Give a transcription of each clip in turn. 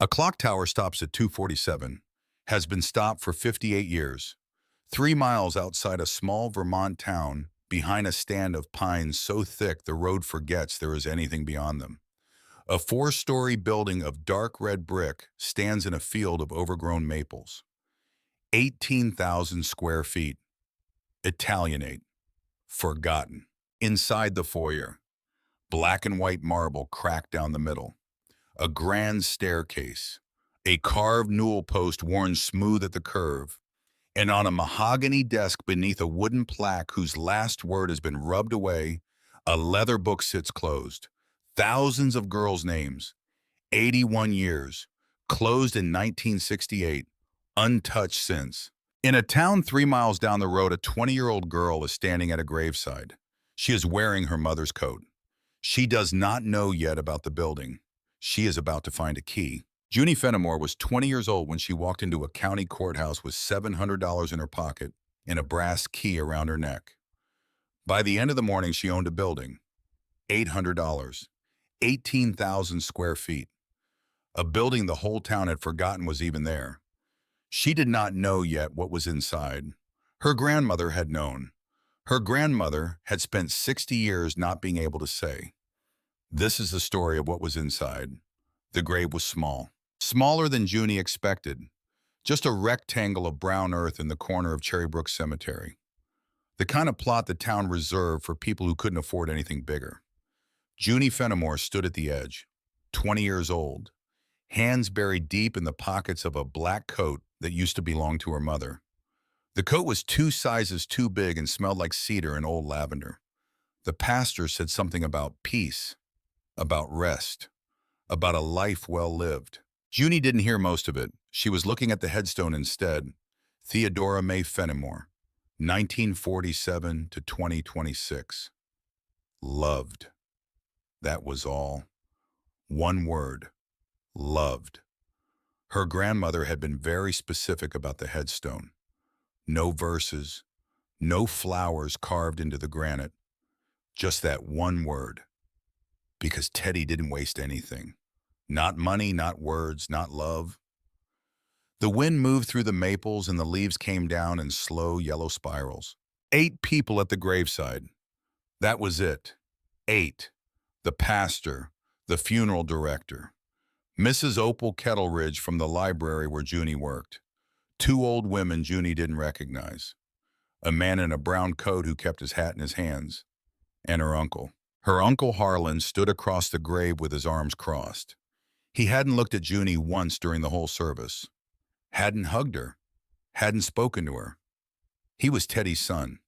A clock tower stops at 247, has been stopped for 58 years, 3 miles outside a small Vermont town, behind a stand of pines so thick the road forgets there is anything beyond them. A four-story building of dark red brick stands in a field of overgrown maples. 18,000 square feet. Italianate. Forgotten. Inside the foyer, black and white marble cracked down the middle. A grand staircase, a carved newel post worn smooth at the curve, and on a mahogany desk beneath a wooden plaque whose last word has been rubbed away, a leather book sits closed. Thousands of girls' names, 81 years, closed in 1968, untouched since. In a town 3 miles down the road, a 20-year-old girl is standing at a graveside. She is wearing her mother's coat. She does not know yet about the building. She is about to find a key. Junie Fenimore was 20 years old when she walked into a county courthouse with $700 in her pocket and a brass key around her neck. By the end of the morning, she owned a building. $800. 18,000 square feet. A building the whole town had forgotten was even there. She did not know yet what was inside. Her grandmother had known. Her grandmother had spent 60 years not being able to say. This is the story of what was inside. The grave was small. Smaller than Junie expected. Just a rectangle of brown earth in the corner of Cherrybrook Cemetery. The kind of plot the town reserved for people who couldn't afford anything bigger. Junie Fenimore stood at the edge, 20 years old, hands buried deep in the pockets of a black coat that used to belong to her mother. The coat was 2 sizes too big and smelled like cedar and old lavender. The pastor said something about peace, about rest, about a life well lived. Junie didn't hear most of it. She was looking at the headstone instead. Theodora May Fenimore, 1947 to 2026. Loved. That was all. One word. Loved. Her grandmother had been very specific about the headstone. No verses, no flowers carved into the granite. Just that one word. Because Teddy didn't waste anything. Not money, not words, not love. The wind moved through the maples and the leaves came down in slow yellow spirals. 8 people at the graveside. That was it. 8. The pastor, the funeral director, Mrs. Opal Kettleridge from the library where Junie worked, 2 old women Junie didn't recognize, a man in a brown coat who kept his hat in his hands, and her uncle. Her Uncle Harlan stood across the grave with his arms crossed. He hadn't looked at Junie once during the whole service, hadn't hugged her, hadn't spoken to her. He was Teddy's son,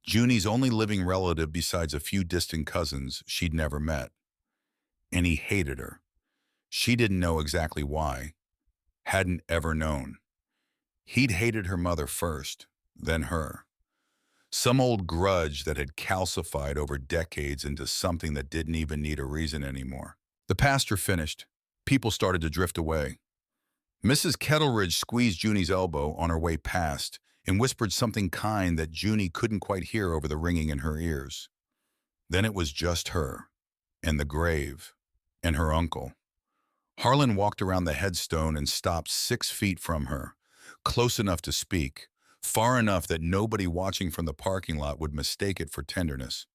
Junie's only living relative besides a few distant cousins she'd never met. And he hated her. She didn't know exactly why, hadn't ever known. He'd hated her mother first, then her. Some old grudge that had calcified over decades into something that didn't even need a reason anymore. The pastor finished. People started to drift away. Mrs. Kettleridge squeezed Junie's elbow on her way past and whispered something kind that Junie couldn't quite hear over the ringing in her ears. Then it was just her, and the grave, and her uncle. Harlan walked around the headstone and stopped 6 feet from her, close enough to speak, far enough that nobody watching from the parking lot would mistake it for tenderness.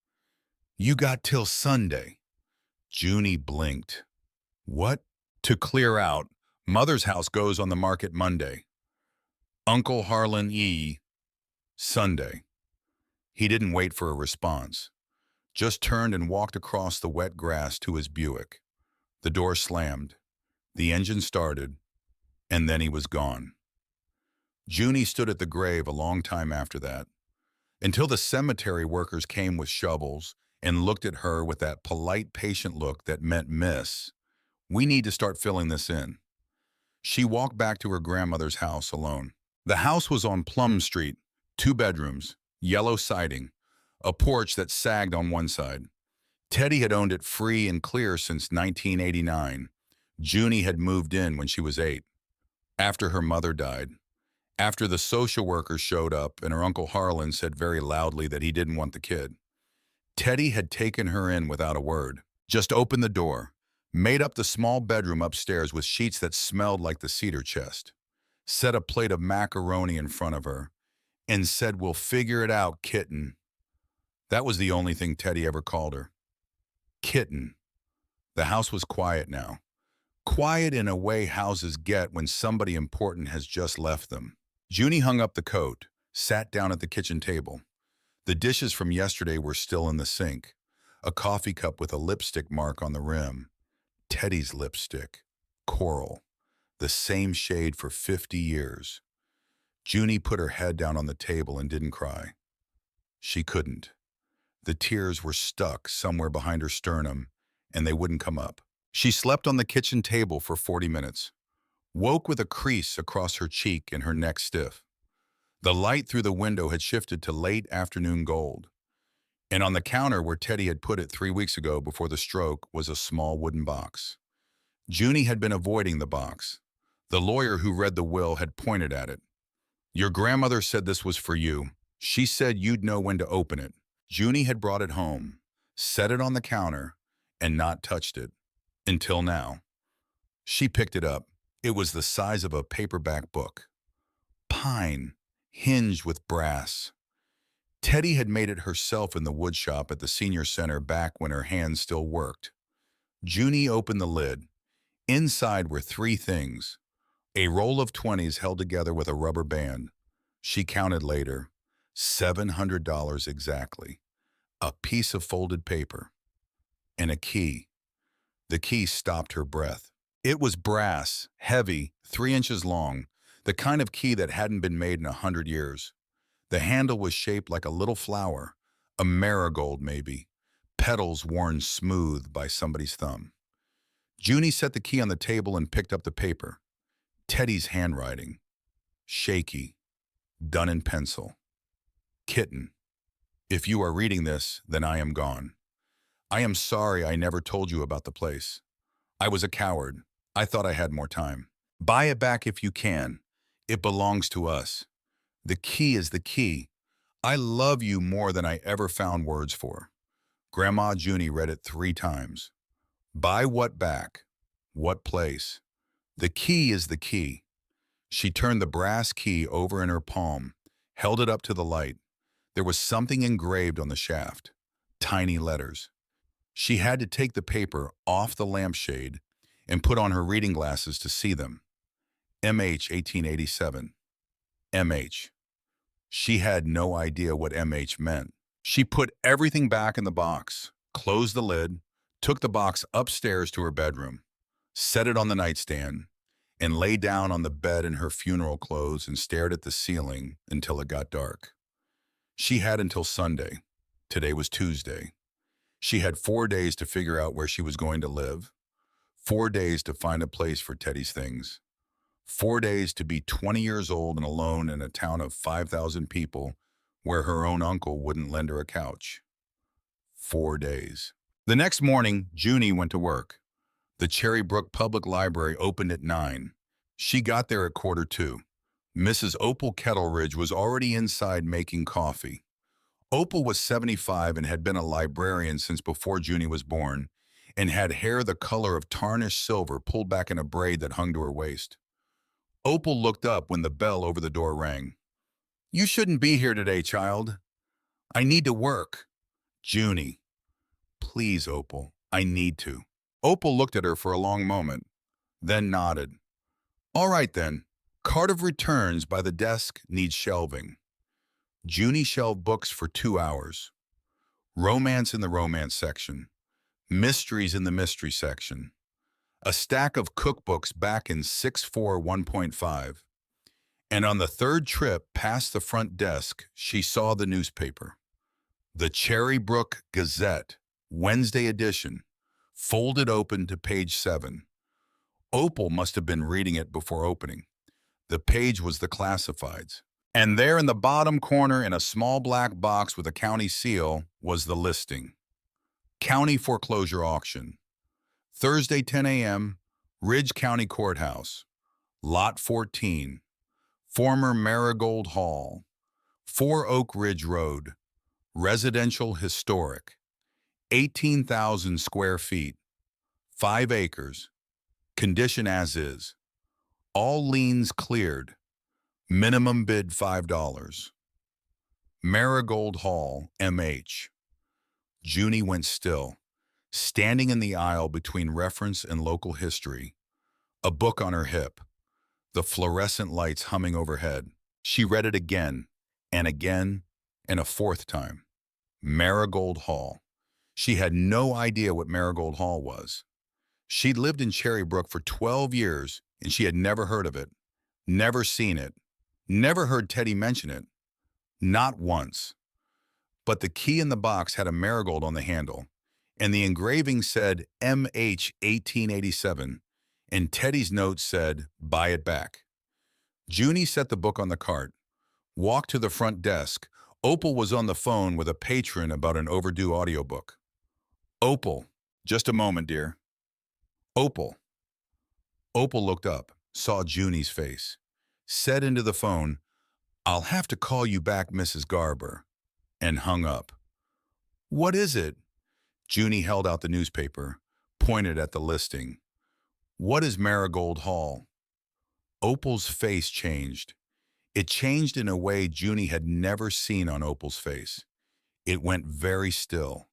"You got till Sunday." Junie blinked. "What?" "To clear out. Mother's house goes on the market Monday. Uncle Harlan Sunday." He didn't wait for a response, just turned and walked across the wet grass to his Buick. The door slammed, the engine started, and then he was gone. Junie stood at the grave a long time after that, until the cemetery workers came with shovels and looked at her with that polite, patient look that meant, "Miss, we need to start filling this in." She walked back to her grandmother's house alone. The house was on Plum Street, 2 bedrooms, yellow siding, a porch that sagged on one side. Teddy had owned it free and clear since 1989. Junie had moved in when she was 8. After her mother died. After the social workers showed up and her Uncle Harlan said very loudly that he didn't want the kid. Teddy had taken her in without a word. Just opened the door, made up the small bedroom upstairs with sheets that smelled like the cedar chest, set a plate of macaroni in front of her, and said, "We'll figure it out, kitten." That was the only thing Teddy ever called her. Kitten. The house was quiet now. Quiet in a way houses get when somebody important has just left them. Junie hung up the coat, sat down at the kitchen table. The dishes from yesterday were still in the sink. A coffee cup with a lipstick mark on the rim. Teddy's lipstick. Coral. The same shade for 50 years. Junie put her head down on the table and didn't cry. She couldn't. The tears were stuck somewhere behind her sternum, and they wouldn't come up. She slept on the kitchen table for 40 minutes, woke with a crease across her cheek and her neck stiff. The light through the window had shifted to late afternoon gold, and on the counter where Teddy had put it 3 weeks ago before the stroke was a small wooden box. Junie had been avoiding the box. The lawyer who read the will had pointed at it. "Your grandmother said this was for you. She said you'd know when to open it." Junie had brought it home, set it on the counter, and not touched it. Until now. She picked it up. It was the size of a paperback book. Pine, hinged with brass. Teddy had made it herself in the woodshop at the senior center back when her hands still worked. Junie opened the lid. Inside were 3 things. A roll of 20s held together with a rubber band. She counted later. $700 exactly. A piece of folded paper. And a key. The key stopped her breath. It was brass, heavy, 3 inches long, the kind of key that hadn't been made in 100 years. The handle was shaped like a little flower, a marigold maybe, petals worn smooth by somebody's thumb. Junie set the key on the table and picked up the paper. Teddy's handwriting. Shaky. Done in pencil. Kitten. If you are reading this, then I am gone. I am sorry I never told you about the place. I was a coward. I thought I had more time. Buy it back if you can. It belongs to us. The key is the key. I love you more than I ever found words for. Grandma Junie read it 3 times. Buy what back? What place? The key is the key. She turned the brass key over in her palm, held it up to the light. There was something engraved on the shaft. Tiny letters. She had to take the paper off the lampshade and put on her reading glasses to see them. MH 1887. MH. She had no idea what MH meant. She put everything back in the box, closed the lid, took the box upstairs to her bedroom, set it on the nightstand, and lay down on the bed in her funeral clothes and stared at the ceiling until it got dark. She had until Sunday. Today was Tuesday. She had 4 days to figure out where she was going to live, 4 days to find a place for Teddy's things, 4 days to be 20 years old and alone in a town of 5,000 people where her own uncle wouldn't lend her a couch. 4 days. The next morning, Junie went to work. The Cherry Brook Public Library opened at 9. She got there at 1:45. Mrs. Opal Kettleridge was already inside making coffee. Opal was 75 and had been a librarian since before Junie was born, and had hair the color of tarnished silver pulled back in a braid that hung to her waist. Opal looked up when the bell over the door rang. "You shouldn't be here today, child." "I need to work." "Junie." "Please, Opal, I need to." Opal looked at her for a long moment, then nodded. "All right then. Cart of returns by the desk needs shelving." Junie shelved books for 2 hours. Romance in the romance section. Mysteries in the mystery section. A stack of cookbooks back in 6'4", 1.5. And on the 3rd trip past the front desk, she saw the newspaper. The Cherry Brook Gazette, Wednesday edition, folded open to page 7. Opal must have been reading it before opening. The page was the classifieds. And there in the bottom corner in a small black box with a county seal was the listing. County foreclosure auction. Thursday 10 a.m., Ridge County Courthouse. Lot 14. Former Marigold Hall. 4 Oak Ridge Road. Residential historic. 18,000 square feet. 5 acres. Condition as is. All liens cleared. Minimum bid $5. Marigold Hall, MH. Junie went still, standing in the aisle between reference and local history, a book on her hip, the fluorescent lights humming overhead. She read it again, and again, and a fourth time. Marigold Hall. She had no idea what Marigold Hall was. She'd lived in Cherry Brook for 12 years, and she had never heard of it, never seen it, never heard Teddy mention it. Not once. But the key in the box had a marigold on the handle, and the engraving said MH 1887, and Teddy's note said, "Buy it back." Junie set the book on the cart, walked to the front desk. Opal was on the phone with a patron about an overdue audiobook. "Opal, just a moment, dear." "Opal." Opal looked up, saw Junie's face, said into the phone, "I'll have to call you back, Mrs. Garber," and hung up. "What is it?" Junie held out the newspaper, pointed at the listing. "What is Marigold Hall?" Opal's face changed. It changed in a way Junie had never seen on Opal's face. It went very still.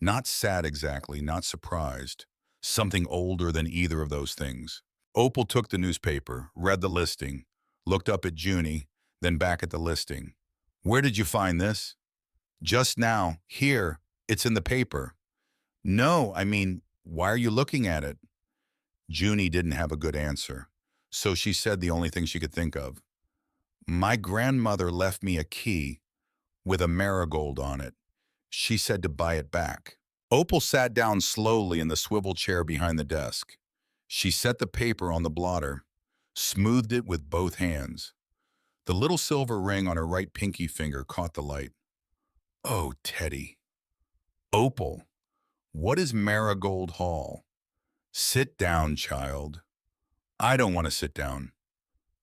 Not sad exactly, not surprised. Something older than either of those things. Opal took the newspaper, read the listing, looked up at Junie, then back at the listing. "Where did you find this?" "Just now. Here. It's in the paper." "No, I mean, why are you looking at it?" Junie didn't have a good answer, so she said the only thing she could think of. "My grandmother left me a key with a marigold on it. She said to buy it back." Opal sat down slowly in the swivel chair behind the desk. She set the paper on the blotter, smoothed it with both hands. The little silver ring on her right pinky finger caught the light. "Oh, Teddy." "Opal, what is Marigold Hall?" "Sit down, child." "I don't want to sit down."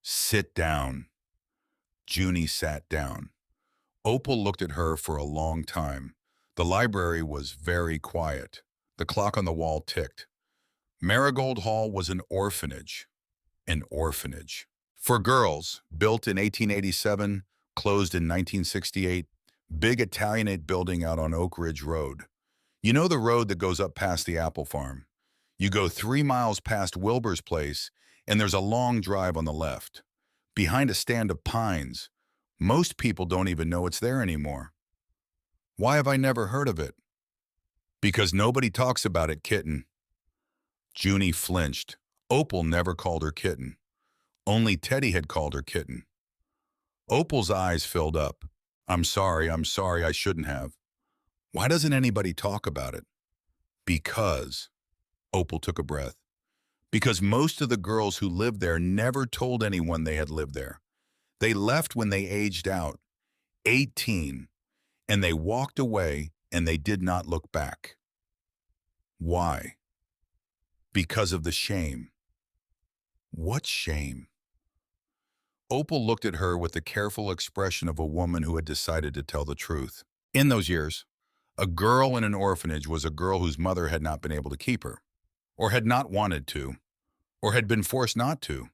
"Sit down." Junie sat down. Opal looked at her for a long time. The library was very quiet. The clock on the wall ticked. Marigold Hall was an orphanage. An orphanage. For girls, built in 1887, closed in 1968, big Italianate building out on Oak Ridge Road. You know the road that goes up past the apple farm? You go 3 miles past Wilbur's place, and there's a long drive on the left. Behind a stand of pines. Most people don't even know it's there anymore. Why have I never heard of it? Because nobody talks about it, kitten. Junie flinched. Opal never called her kitten. Only Teddy had called her kitten. Opal's eyes filled up. I'm sorry, I shouldn't have." "Why doesn't anybody talk about it?" "Because," Opal took a breath, "because most of the girls who lived there never told anyone they had lived there. They left when they aged out, 18, and they walked away and they did not look back." "Why?" "Because of the shame." "What shame?" Opal looked at her with the careful expression of a woman who had decided to tell the truth. In those years, a girl in an orphanage was a girl whose mother had not been able to keep her, or had not wanted to, or had been forced not to.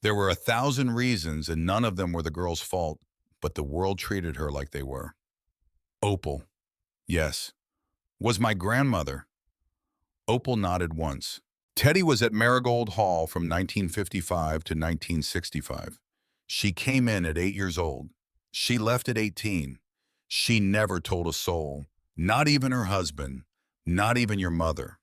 There were 1,000 reasons, and none of them were the girl's fault, but the world treated her like they were. Opal. Yes. Was my grandmother. Opal nodded once. Teddy was at Marigold Hall from 1955 to 1965. She came in at 8 years old. She left at 18. She never told a soul, not even her husband, not even your mother.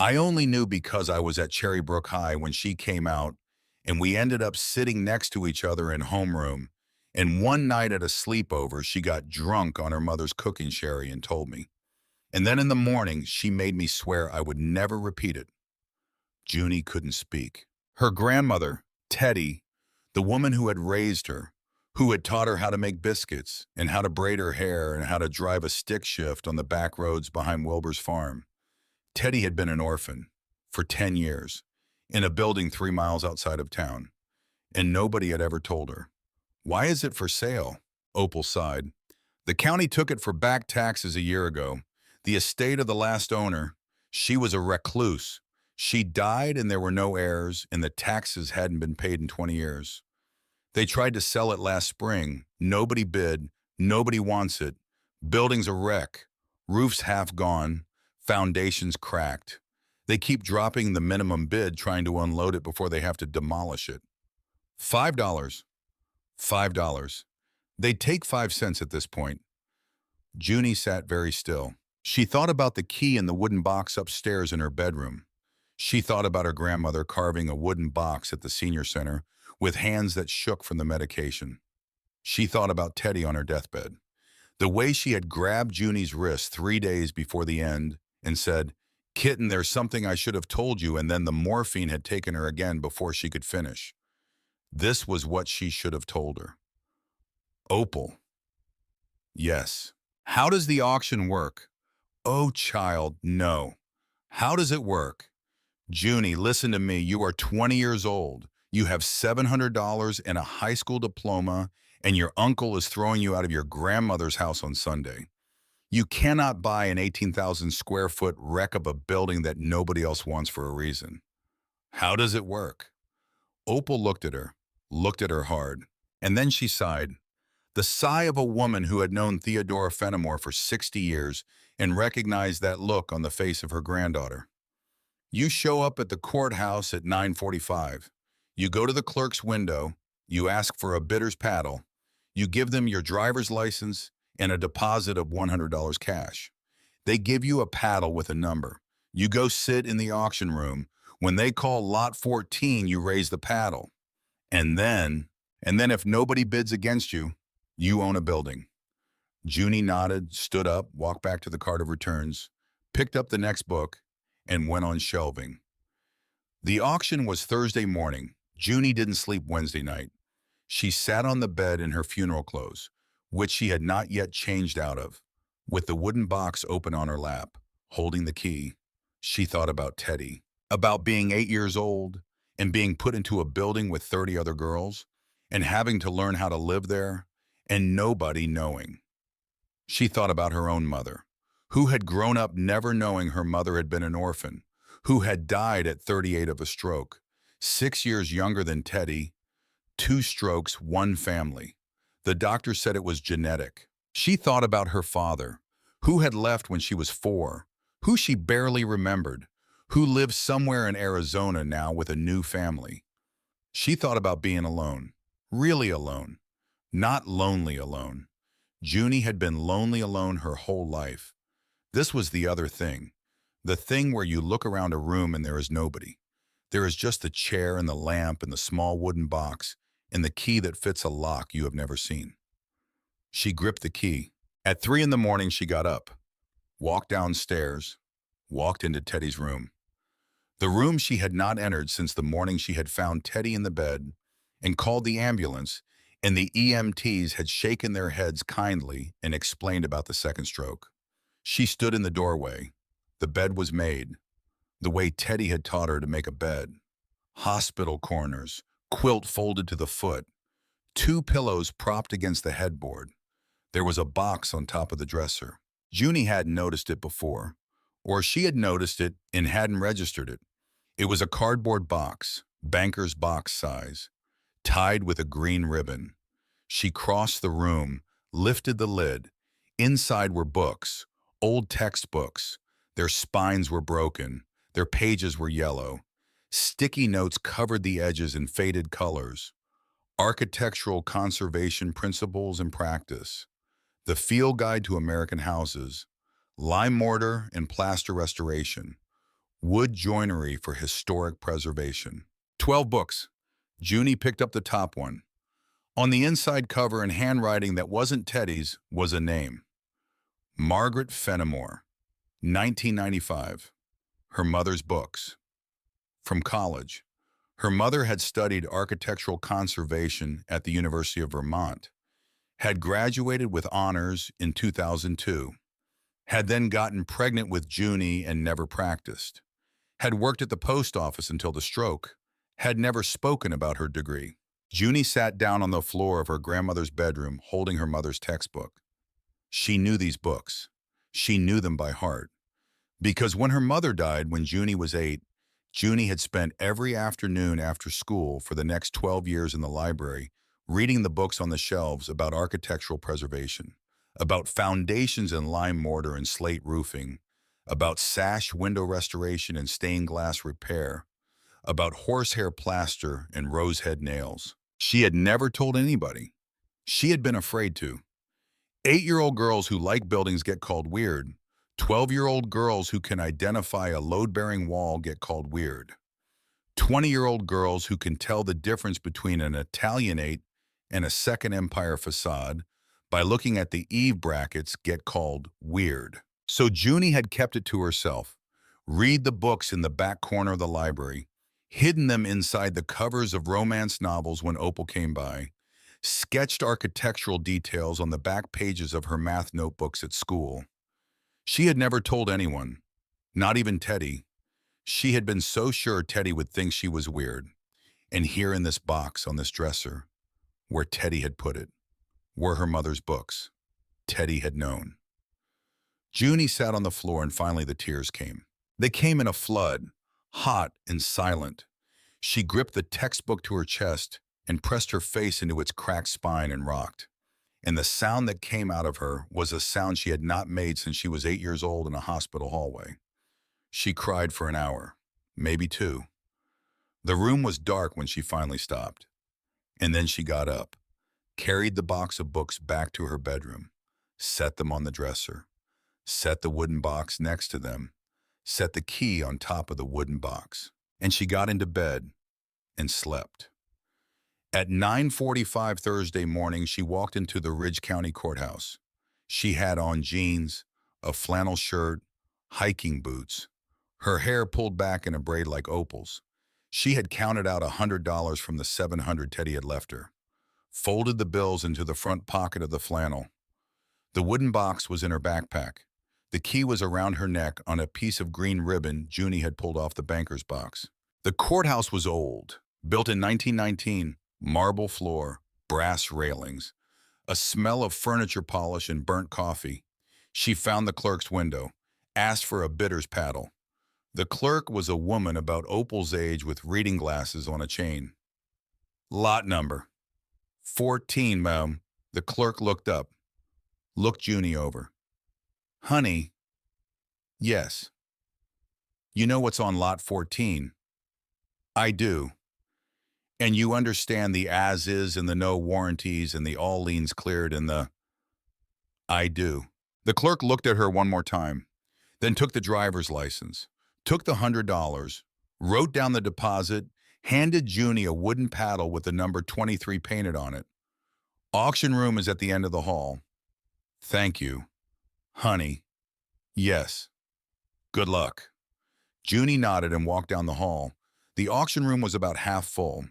I only knew because I was at Cherry Brook High when she came out, and we ended up sitting next to each other in homeroom. And one night at a sleepover, she got drunk on her mother's cooking sherry and told me. And then in the morning, she made me swear I would never repeat it. Junie couldn't speak. Her grandmother, Teddy, the woman who had raised her, who had taught her how to make biscuits and how to braid her hair and how to drive a stick shift on the back roads behind Wilbur's farm. Teddy had been an orphan for 10 years in a building 3 miles outside of town, and nobody had ever told her. Why is it for sale? Opal sighed. The county took it for back taxes a year ago. The estate of the last owner, She was a recluse. She died and there were no heirs, and the taxes hadn't been paid in 20 years. They tried to sell it last spring. Nobody bid. Nobody wants it. Building's a wreck. Roof's half gone. Foundations cracked. They keep dropping the minimum bid trying to unload it before they have to demolish it. $5. $5. They'd take 5 cents at this point. Junie sat very still. She thought about the key in the wooden box upstairs in her bedroom. She thought about her grandmother carving a wooden box at the senior center with hands that shook from the medication. She thought about Teddy on her deathbed. The way she had grabbed Junie's wrist 3 days before the end and said, "Kitten, there's something I should have told you," and then the morphine had taken her again before she could finish. This was what she should have told her. Opal. Yes. How does the auction work? Oh, child, no. How does it work? Junie, listen to me. You are 20 years old. You have $700 and a high school diploma, and your uncle is throwing you out of your grandmother's house on Sunday. You cannot buy an 18,000 square foot wreck of a building that nobody else wants for a reason. How does it work? Opal looked at her hard, and then she sighed. The sigh of a woman who had known Theodora Fenimore for 60 years and recognized that look on the face of her granddaughter. You show up at the courthouse at 9:45. You go to the clerk's window. You ask for a bidder's paddle. You give them your driver's license and a deposit of $100 cash. They give you a paddle with a number. You go sit in the auction room. When they call lot 14, you raise the paddle. And then if nobody bids against you, you own a building. Junie nodded, stood up, walked back to the cart of returns, picked up the next book, and went on shelving. The auction was Thursday morning. Junie didn't sleep Wednesday night. She sat on the bed in her funeral clothes, which she had not yet changed out of, with the wooden box open on her lap, holding the key. She thought about Teddy, about being 8 years old and being put into a building with 30 other girls and having to learn how to live there and nobody knowing. She thought about her own mother, who had grown up never knowing her mother had been an orphan, who had died at 38 of a stroke, 6 years younger than Teddy, 2 strokes, 1 family. The doctor said it was genetic. She thought about her father, who had left when she was 4, who she barely remembered, who lived somewhere in Arizona now with a new family. She thought about being alone, really alone, not lonely alone. Junie had been lonely alone her whole life. This was the other thing, the thing where you look around a room and there is nobody. There is just the chair and the lamp and the small wooden box and the key that fits a lock you have never seen. She gripped the key. At 3 in the morning, she got up, walked downstairs, walked into Teddy's room. The room she had not entered since the morning she had found Teddy in the bed and called the ambulance, and the EMTs had shaken their heads kindly and explained about the second stroke. She stood in the doorway. The bed was made, the way Teddy had taught her to make a bed. Hospital corners, quilt folded to the foot, 2 pillows propped against the headboard. There was a box on top of the dresser. Junie hadn't noticed it before, or she had noticed it and hadn't registered it. It was a cardboard box, banker's box size, tied with a green ribbon. She crossed the room, lifted the lid. Inside were books, old textbooks. Their spines were broken. Their pages were yellow. Sticky notes covered the edges in faded colors. Architectural conservation principles and practice. The Field Guide to American Houses. Lime mortar and plaster restoration. Wood joinery for historic preservation. 12 books. Junie picked up the top one. On the inside cover in handwriting that wasn't Teddy's was a name. Margaret Fenimore, 1995. Her mother's books. From college. Her mother had studied architectural conservation at the University of Vermont, had graduated with honors in 2002, had then gotten pregnant with Junie and never practiced, had worked at the post office until the stroke, had never spoken about her degree. Junie sat down on the floor of her grandmother's bedroom holding her mother's textbook. She knew these books. She knew them by heart. Because when her mother died when Junie was 8, Junie had spent every afternoon after school for the next 12 years in the library, reading the books on the shelves about architectural preservation, about foundations in lime mortar and slate roofing, about sash window restoration and stained glass repair, about horsehair plaster and rosehead nails. She had never told anybody. She had been afraid to. 8-year-old girls who like buildings get called weird. 12-year-old girls who can identify a load-bearing wall get called weird. 20-year-old girls who can tell the difference between an Italianate and a Second Empire facade by looking at the eave brackets get called weird. So Junie had kept it to herself. Read the books in the back corner of the library, hidden them inside the covers of romance novels when Opal came by, sketched architectural details on the back pages of her math notebooks at school. She had never told anyone, not even Teddy. She had been so sure Teddy would think she was weird. And here in this box on this dresser, where Teddy had put it, were her mother's books. Teddy had known. Junie sat on the floor and finally the tears came. They came in a flood, hot and silent. She gripped the textbook to her chest and pressed her face into its cracked spine and rocked. And the sound that came out of her was a sound she had not made since she was 8 years old in a hospital hallway. She cried for an hour, maybe 2. The room was dark when she finally stopped. And then she got up, carried the box of books back to her bedroom, set them on the dresser, set the wooden box next to them, set the key on top of the wooden box, and she got into bed and slept. At 9:45 Thursday morning, she walked into the Ridge County Courthouse. She had on jeans, a flannel shirt, hiking boots, her hair pulled back in a braid like Opal's. She had counted out $100 from the $700 Teddy had left her, folded the bills into the front pocket of the flannel. The wooden box was in her backpack. The key was around her neck on a piece of green ribbon Junie had pulled off the banker's box. The courthouse was old, built in 1919, marble floor, brass railings, a smell of furniture polish and burnt coffee. She found the clerk's window, asked for a bidder's paddle. The clerk was a woman about Opal's age with reading glasses on a chain. Lot number 14, ma'am. The clerk looked up, looked Junie over. Honey, yes. You know what's on lot 14? I do. And you understand the as-is and the no warranties and the all liens cleared and the... I do. The clerk looked at her one more time, then took the driver's license, took the $100, wrote down the deposit, handed Junie a wooden paddle with the number 23 painted on it. Auction room is at the end of the hall. Thank you. Honey. Yes. Good luck. Junie nodded and walked down the hall. The auction room was about half full,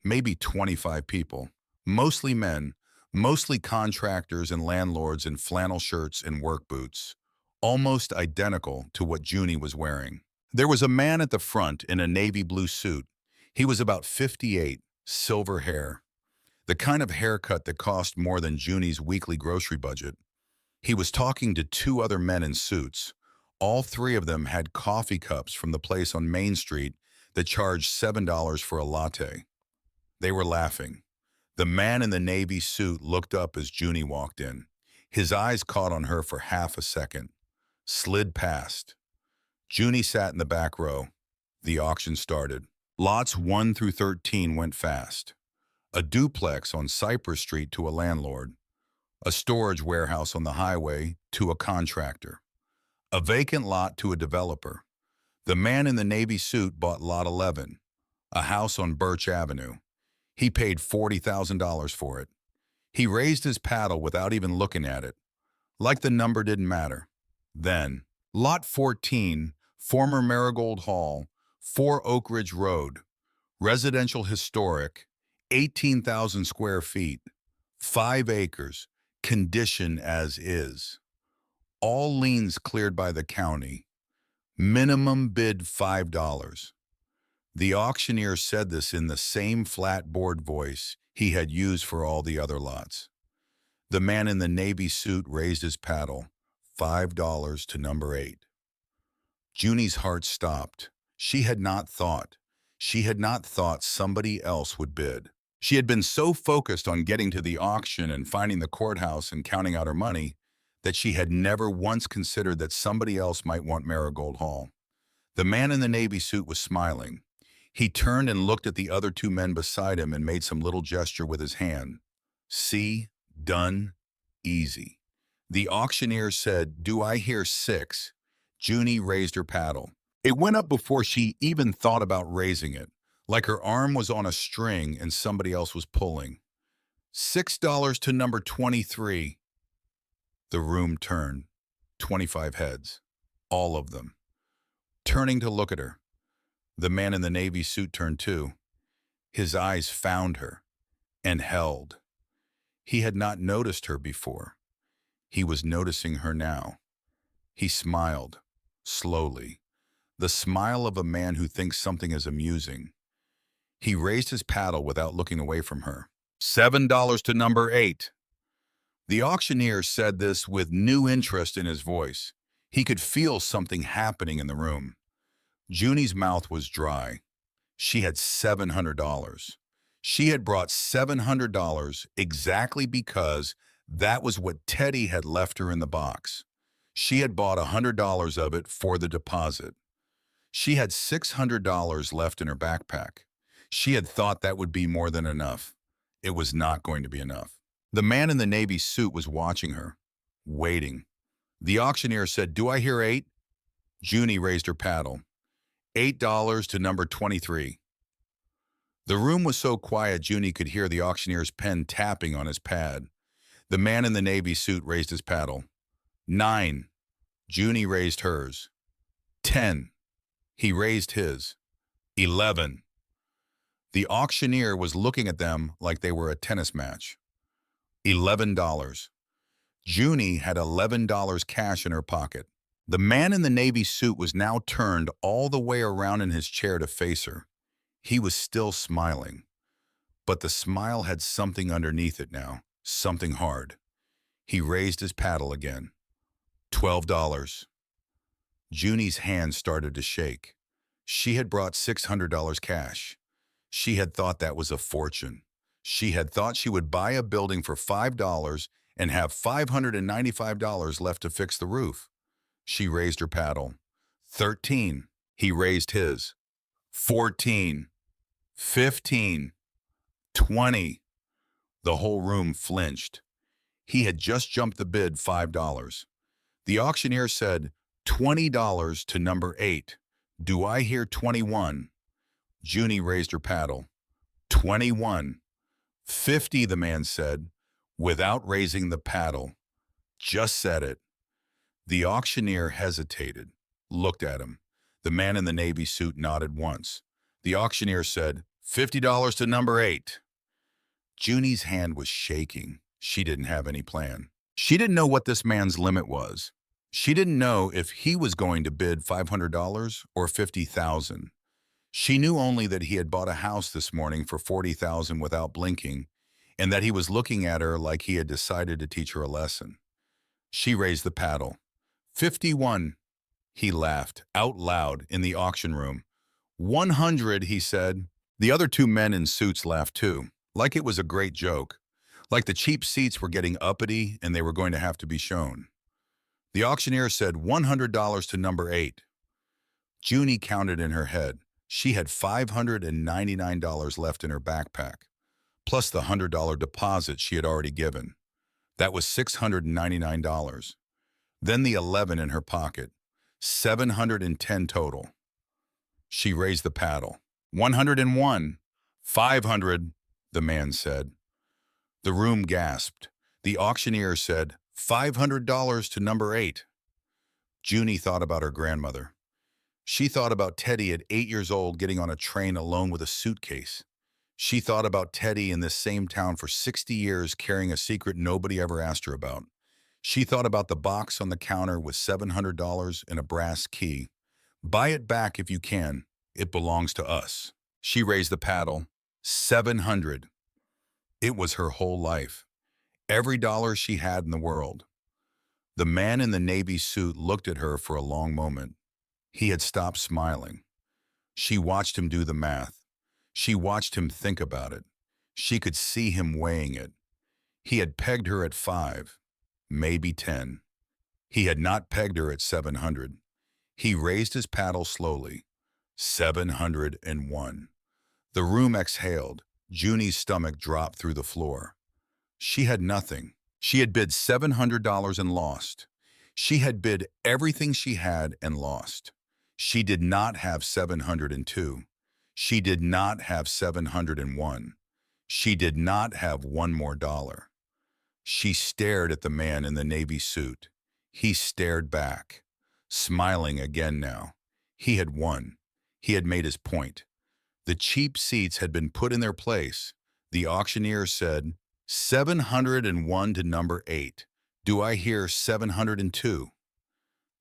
maybe 25 people, mostly men, mostly contractors and landlords in flannel shirts and work boots, almost identical to what Junie was wearing. There was a man at the front in a navy blue suit. He was about 58, silver hair, the kind of haircut that cost more than Junie's weekly grocery budget. He was talking to 2 other men in suits. All 3 of them had coffee cups from the place on Main Street that charged $7 for a latte. They were laughing. The man in the navy suit looked up as Junie walked in. His eyes caught on her for half a second, slid past. Junie sat in the back row. The auction started. Lots 1 through 13 went fast. A duplex on Cypress Street to a landlord. A storage warehouse on the highway to a contractor. A vacant lot to a developer. The man in the navy suit bought lot 11, a house on Birch Avenue. He paid $40,000 for it. He raised his paddle without even looking at it, like the number didn't matter. Then, lot 14, former Marigold Hall, 4 Oak Ridge Road, residential historic, 18,000 square feet, 5 acres, condition as is. All liens cleared by the county. Minimum bid $5. The auctioneer said this in the same flat board voice he had used for all the other lots. The man in the navy suit raised his paddle, $5 to number 8. Junie's heart stopped. She had not thought. She had not thought somebody else would bid. She had been so focused on getting to the auction and finding the courthouse and counting out her money that she had never once considered that somebody else might want Marigold Hall. The man in the navy suit was smiling. He turned and looked at the other two men beside him and made some little gesture with his hand. See, done, easy. The auctioneer said, "Do I hear 6?" Junie raised her paddle. It went up before she even thought about raising it, like her arm was on a string and somebody else was pulling. $6 to number 23. The room turned. 25 heads. All of them. Turning to look at her. The man in the navy suit turned too. His eyes found her and held. He had not noticed her before. He was noticing her now. He smiled, slowly, the smile of a man who thinks something is amusing. He raised his paddle without looking away from her. $7 to number 8. The auctioneer said this with new interest in his voice. He could feel something happening in the room. Junie's mouth was dry. She had $700. She had brought $700 exactly because that was what Teddy had left her in the box. She had bought $100 of it for the deposit. She had $600 left in her backpack. She had thought that would be more than enough. It was not going to be enough. The man in the navy suit was watching her, waiting. The auctioneer said, "Do I hear 8?" Junie raised her paddle. $8 to number 23. The room was so quiet Junie could hear the auctioneer's pen tapping on his pad. The man in the navy suit raised his paddle. 9. Junie raised hers. 10. He raised his. 11. The auctioneer was looking at them like they were a tennis match. $11. Junie had $11 cash in her pocket. The man in the navy suit was now turned all the way around in his chair to face her. He was still smiling, but the smile had something underneath it now, something hard. He raised his paddle again. $12. Junie's hands started to shake. She had brought $600 cash. She had thought that was a fortune. She had thought she would buy a building for $5 and have $595 left to fix the roof. She raised her paddle. 13. He raised his. 14. 15. 20. The whole room flinched. He had just jumped the bid $5. The auctioneer said, $20 to number 8. Do I hear 21? Junie raised her paddle. 21. 50, the man said, without raising the paddle. Just said it. The auctioneer hesitated, looked at him. The man in the navy suit nodded once. The auctioneer said, $50 to number 8. Junie's hand was shaking. She didn't have any plan. She didn't know what this man's limit was. She didn't know if he was going to bid $500 or $50,000. She knew only that he had bought a house this morning for $40,000 without blinking, and that he was looking at her like he had decided to teach her a lesson. She raised the paddle. 51. He laughed out loud in the auction room. 100, he said. The other two men in suits laughed too, like it was a great joke, like the cheap seats were getting uppity and they were going to have to be shown. The auctioneer said $100 to number 8. Junie counted in her head. She had $599 left in her backpack, plus the $100 deposit she had already given. That was $699. Then the 11 in her pocket, $710 total. She raised the paddle. 101. 500, the man said. The room gasped. The auctioneer said, $500 to number 8. Junie thought about her grandmother. She thought about Teddy at 8 years old getting on a train alone with a suitcase. She thought about Teddy in this same town for 60 years carrying a secret nobody ever asked her about. She thought about the box on the counter with $700 and a brass key. Buy it back if you can. It belongs to us. She raised the paddle. 700. It was her whole life. Every dollar she had in the world. The man in the navy suit looked at her for a long moment. He had stopped smiling. She watched him do the math. She watched him think about it. She could see him weighing it. He had pegged her at 5, maybe 10. He had not pegged her at 700. He raised his paddle slowly. 701. The room exhaled. Junie's stomach dropped through the floor. She had nothing. She had bid $700 and lost. She had bid everything she had and lost. She did not have 702. She did not have 701. She did not have one more dollar. She stared at the man in the navy suit. He stared back, smiling again now. He had won. He had made his point. The cheap seats had been put in their place. The auctioneer said, 701 to number 8. Do I hear 702?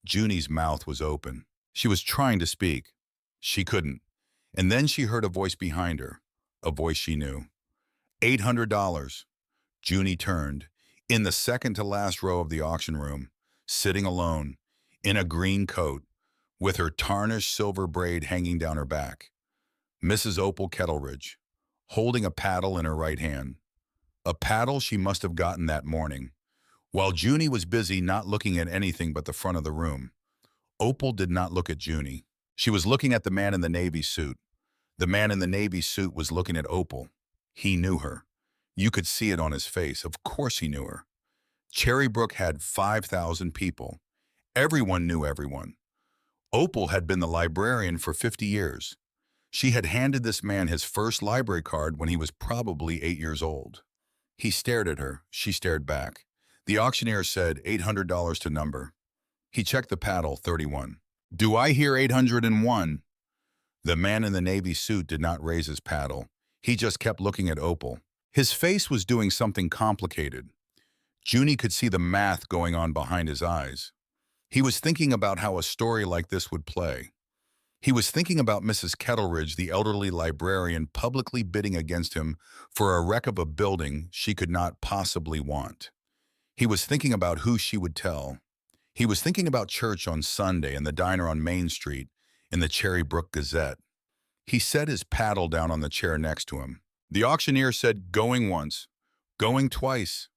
Junie's mouth was open. She was trying to speak. She couldn't. And then she heard a voice behind her, a voice she knew. $800. Junie turned. In the second to last row of the auction room, sitting alone, in a green coat, with her tarnished silver braid hanging down her back, Mrs. Opal Kettleridge, holding a paddle in her right hand. A paddle she must have gotten that morning. While Junie was busy not looking at anything but the front of the room, Opal did not look at Junie. She was looking at the man in the navy suit. The man in the navy suit was looking at Opal. He knew her. You could see it on his face. Of course he knew her. Cherrybrook had 5,000 people. Everyone knew everyone. Opal had been the librarian for 50 years. She had handed this man his first library card when he was probably 8 years old. He stared at her. She stared back. The auctioneer said $800 to number. He checked the paddle, 31. Do I hear 801? The man in the navy suit did not raise his paddle. He just kept looking at Opal. His face was doing something complicated. Junie could see the math going on behind his eyes. He was thinking about how a story like this would play. He was thinking about Mrs. Kettleridge, the elderly librarian, publicly bidding against him for a wreck of a building she could not possibly want. He was thinking about who she would tell. He was thinking about church on Sunday and the diner on Main Street in the Cherrybrook Gazette. He set his paddle down on the chair next to him. The auctioneer said, going once, going twice,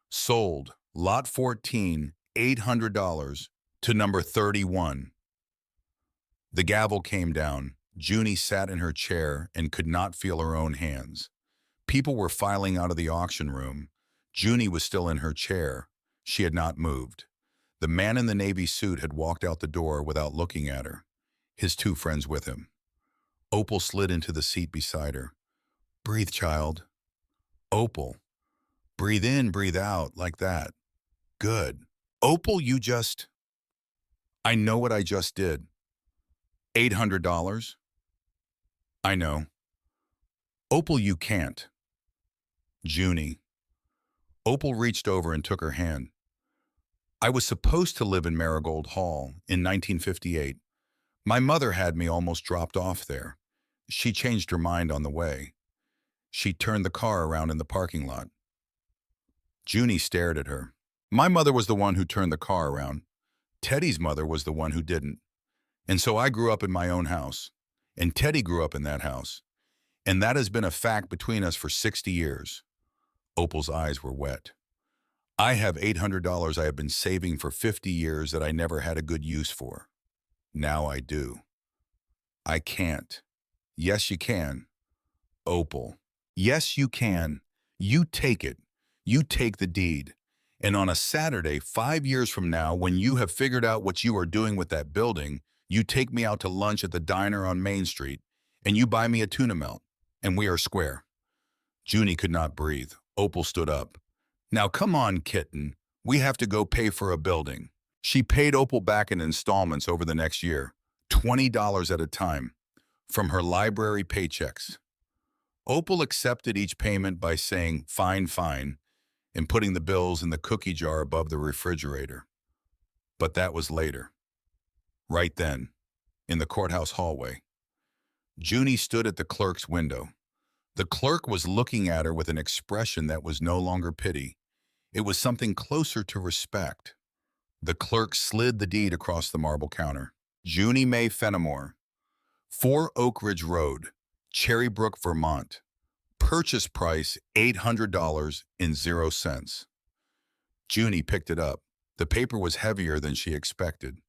sold, lot 14, $800 to number 31. The gavel came down. Junie sat in her chair and could not feel her own hands. People were filing out of the auction room. Junie was still in her chair. She had not moved. The man in the navy suit had walked out the door without looking at her, his 2 friends with him. Opal slid into the seat beside her. Breathe, child. Opal. Breathe in, breathe out, like that. Good. Opal, you just... I know what I just did. $800? I know. Opal, you can't. Junie. Opal reached over and took her hand. I was supposed to live in Marigold Hall in 1958. My mother had me almost dropped off there. She changed her mind on the way. She turned the car around in the parking lot. Junie stared at her. My mother was the one who turned the car around. Teddy's mother was the one who didn't. And so I grew up in my own house. And Teddy grew up in that house. And that has been a fact between us for 60 years. Opal's eyes were wet. I have $800 I have been saving for 50 years that I never had a good use for. Now I do. I can't. Yes, you can. Opal. Yes, you can. You take it. You take the deed. And on a Saturday, 5 years from now, when you have figured out what you are doing with that building, you take me out to lunch at the diner on Main Street, and you buy me a tuna melt, and we are square. Junie could not breathe. Opal stood up. Now come on, kitten. We have to go pay for a building. She paid Opal back in installments over the next year, $20 at a time, from her library paychecks. Opal accepted each payment by saying, fine, fine, and putting the bills in the cookie jar above the refrigerator. But that was later. Right then, in the courthouse hallway, Junie stood at the clerk's window. The clerk was looking at her with an expression that was no longer pity. It was something closer to respect. The clerk slid the deed across the marble counter. Junie Mae Fenimore, 4 Oak Ridge Road, Cherrybrook, Vermont. Purchase price $800 in 0 cents. Junie picked it up. The paper was heavier than she expected.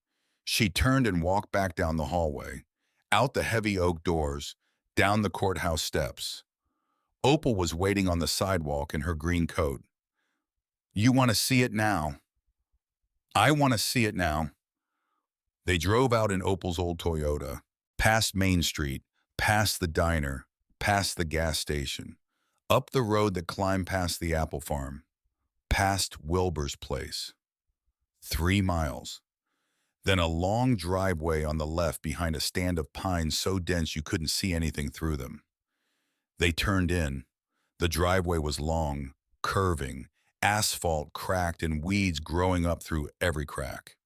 She turned and walked back down the hallway, out the heavy oak doors, down the courthouse steps. Opal was waiting on the sidewalk in her green coat. "You want to see it now?" "I want to see it now." They drove out in Opal's old Toyota, past Main Street, past the diner, past the gas station, up the road that climbed past the apple farm, past Wilbur's place. 3 miles. Then a long driveway on the left behind a stand of pines so dense you couldn't see anything through them. They turned in. The driveway was long, curving, asphalt cracked and weeds growing up through every crack.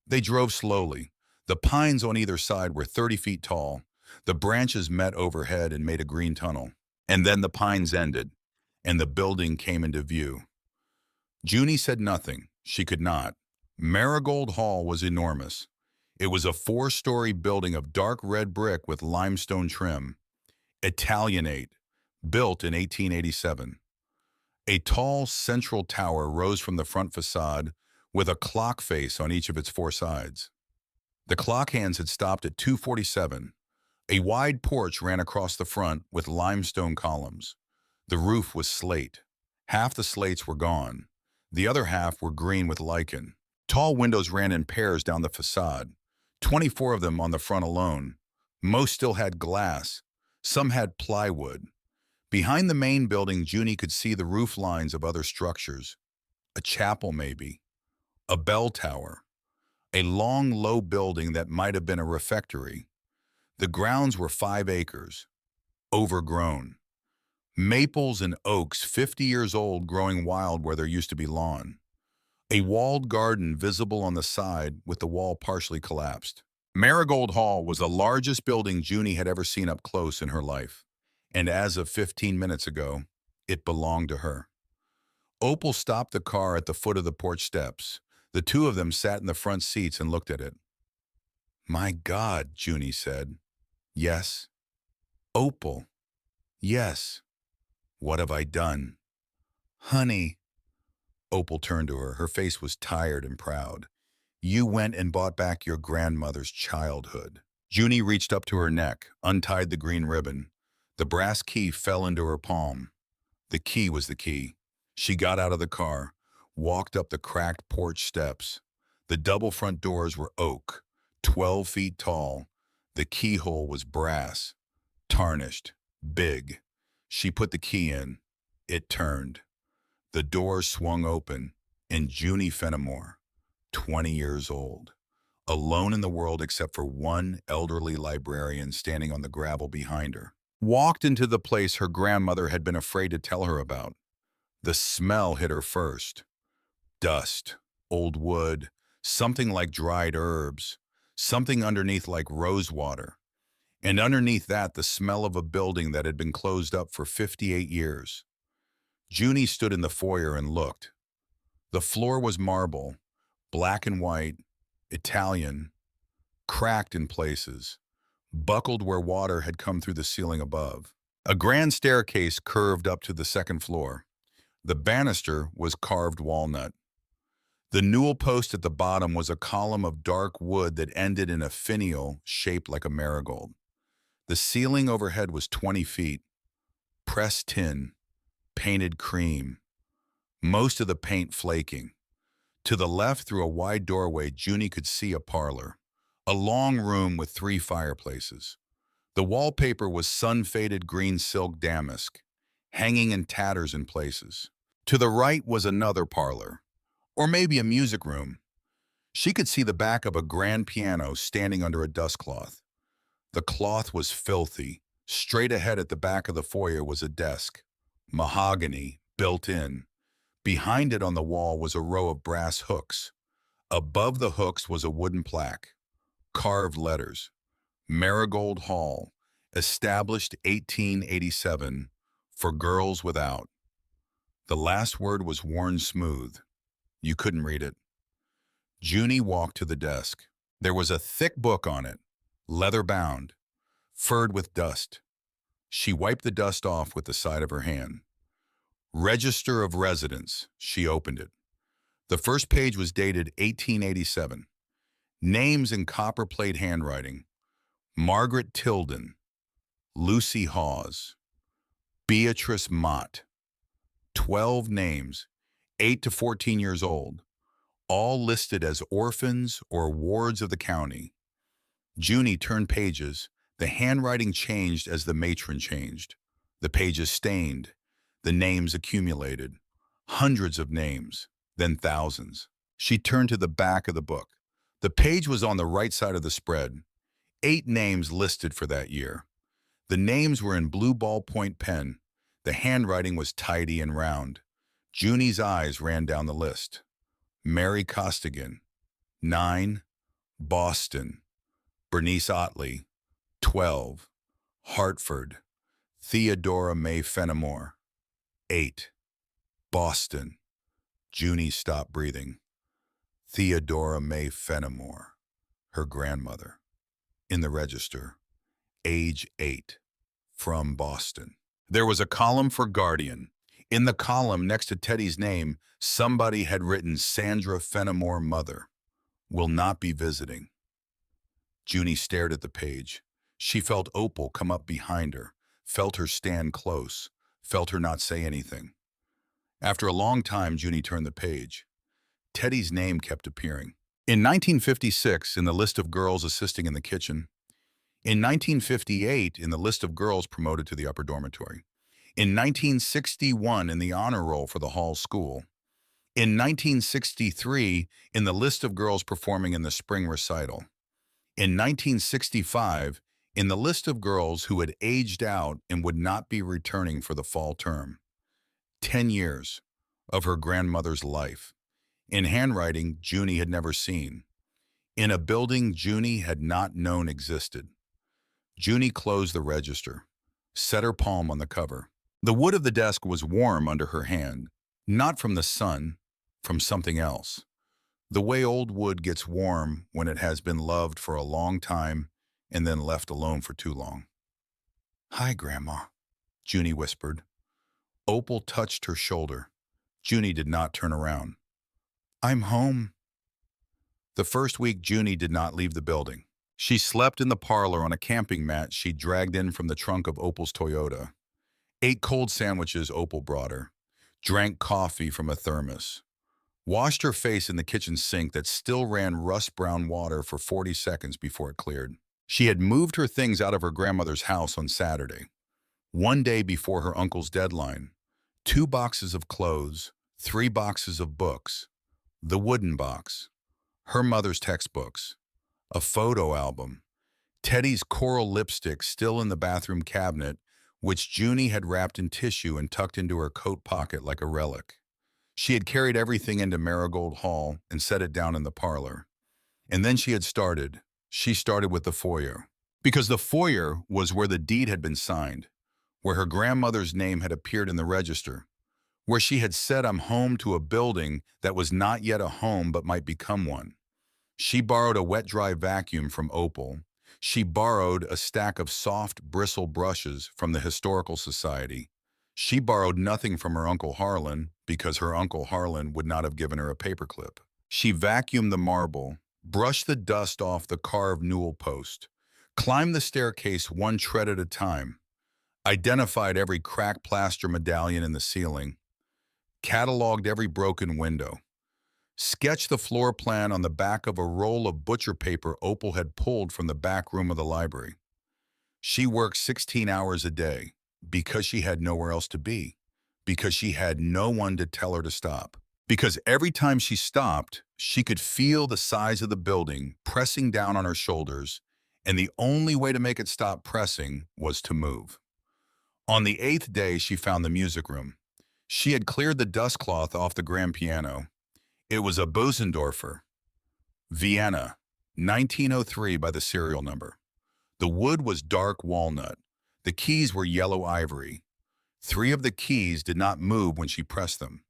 They drove slowly. The pines on either side were 30 feet tall. The branches met overhead and made a green tunnel. And then the pines ended, and the building came into view. Junie said nothing. She could not. Marigold Hall was enormous. It was a 4-story building of dark red brick with limestone trim. Italianate, built in 1887. A tall central tower rose from the front facade with a clock face on each of its 4 sides. The clock hands had stopped at 2:47. A wide porch ran across the front with limestone columns. The roof was slate. Half the slates were gone. The other half were green with lichen. Tall windows ran in pairs down the facade, 24 of them on the front alone. Most still had glass. Some had plywood. Behind the main building, Junie could see the roof lines of other structures. A chapel, maybe. A bell tower. A long, low building that might have been a refectory. The grounds were 5 acres. Overgrown. Maples and oaks 50 years old growing wild where there used to be lawn. A walled garden visible on the side with the wall partially collapsed. Marigold Hall was the largest building Junie had ever seen up close in her life. And as of 15 minutes ago, it belonged to her. Opal stopped the car at the foot of the porch steps. The two of them sat in the front seats and looked at it. "My God," Junie said. "Yes." "Opal." "Yes." "What have I done?" "Honey." Opal turned to her. Her face was tired and proud. "You went and bought back your grandmother's childhood." Junie reached up to her neck, untied the green ribbon. The brass key fell into her palm. The key was the key. She got out of the car, walked up the cracked porch steps. The double front doors were oak, 12 feet tall. The keyhole was brass, tarnished, big. She put the key in. It turned. The doors swung open, and Junie Fenimore, 20 years old, alone in the world except for one elderly librarian standing on the gravel behind her, walked into the place her grandmother had been afraid to tell her about. The smell hit her first. Dust, old wood, something like dried herbs, something underneath like rose water. And underneath that, the smell of a building that had been closed up for 58 years. Junie stood in the foyer and looked. The floor was marble, black and white, Italian, cracked in places, buckled where water had come through the ceiling above. A grand staircase curved up to the second floor. The banister was carved walnut. The newel post at the bottom was a column of dark wood that ended in a finial shaped like a marigold. The ceiling overhead was 20 feet, pressed tin, painted cream, most of the paint flaking. To the left, through a wide doorway, Junie could see a parlor, a long room with 3 fireplaces. The wallpaper was sun-faded green silk damask, hanging in tatters in places. To the right was another parlor, or maybe a music room. She could see the back of a grand piano standing under a dust cloth. The cloth was filthy. Straight ahead at the back of the foyer was a desk, mahogany, built in. Behind it on the wall was a row of brass hooks. Above the hooks was a wooden plaque, carved letters. Marigold Hall, established 1887, for girls without. The last word was worn smooth. You couldn't read it. Junie walked to the desk. There was a thick book on it, leather-bound, furred with dust. She wiped the dust off with the side of her hand. Register of Residence. She opened it. The first page was dated 1887. Names in copper-plate handwriting. Margaret Tilden, Lucy Hawes, Beatrice Mott. 12 names, 8 to 14 years old, all listed as orphans or wards of the county. Junie turned pages. The handwriting changed as the matron changed. The pages stained. The names accumulated. Hundreds of names, then thousands. She turned to the back of the book. The page was on the right side of the spread. 8 names listed for that year. The names were in blue ballpoint pen. The handwriting was tidy and round. Junie's eyes ran down the list. Mary Costigan, 9. Boston. Bernice Otley, 12. Hartford. Theodora May Fenimore, 8. Boston. Junie stopped breathing. Theodora May Fenimore, her grandmother. In the register, age 8, from Boston. There was a column for Guardian. In the column next to Teddy's name, somebody had written Sandra Fenimore, mother, will not be visiting. Junie stared at the page. She felt Opal come up behind her, felt her stand close, felt her not say anything. After a long time, Junie turned the page. Teddy's name kept appearing. In 1956, in the list of girls assisting in the kitchen. In 1958, in the list of girls promoted to the upper dormitory. In 1961, in the honor roll for the Hall School. In 1963, in the list of girls performing in the spring recital. In 1965, in the list of girls who had aged out and would not be returning for the fall term. 10 years of her grandmother's life. In handwriting Junie had never seen. In a building Junie had not known existed. Junie closed the register, set her palm on the cover. The wood of the desk was warm under her hand, not from the sun, from something else. The way old wood gets warm when it has been loved for a long time and then left alone for too long. "Hi, Grandma," Junie whispered. Opal touched her shoulder. Junie did not turn around. "I'm home." The first week, Junie did not leave the building. She slept in the parlor on a camping mat she dragged in from the trunk of Opal's Toyota. Ate cold sandwiches Opal brought her. Drank coffee from a thermos. Washed her face in the kitchen sink that still ran rust-brown water for 40 seconds before it cleared. She had moved her things out of her grandmother's house on Saturday, one day before her uncle's deadline. 2 boxes of clothes, 3 boxes of books, the wooden box, her mother's textbooks, a photo album, Teddy's coral lipstick still in the bathroom cabinet, which Junie had wrapped in tissue and tucked into her coat pocket like a relic. She had carried everything into Marigold Hall and set it down in the parlor. And then she started with the foyer. Because the foyer was where the deed had been signed, where her grandmother's name had appeared in the register, where she had said, "I'm home to a building that was not yet a home but might become one." She borrowed a wet-dry vacuum from Opal. She borrowed a stack of soft bristle brushes from the Historical Society. She borrowed nothing from her Uncle Harlan because her Uncle Harlan would not have given her a paperclip. She vacuumed the marble, brushed the dust off the carved newel post, climbed the staircase one tread at a time, identified every cracked plaster medallion in the ceiling, cataloged every broken window, sketched the floor plan on the back of a roll of butcher paper Opal had pulled from the back room of the library. She worked 16 hours a day because she had nowhere else to be, because she had no one to tell her to stop, because every time she stopped, she could feel the size of the building pressing down on her shoulders, and the only way to make it stop pressing was to move. On the 8th day, she found the music room. She had cleared the dust cloth off the grand piano. It was a Bosendorfer, Vienna, 1903 by the serial number. The wood was dark walnut. The keys were yellow ivory. 3 of the keys did not move when she pressed them.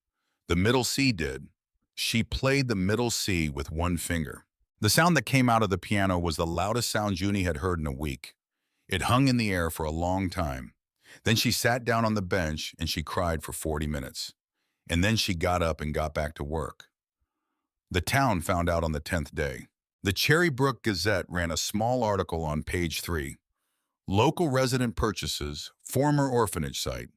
The middle C did. She played the middle C with one finger. The sound that came out of the piano was the loudest sound Junie had heard in a week. It hung in the air for a long time. Then she sat down on the bench and she cried for 40 minutes. And then she got up and got back to work. The town found out on the 10th day. The Cherry Brook Gazette ran a small article on page 3. Local resident purchases, former orphanage site.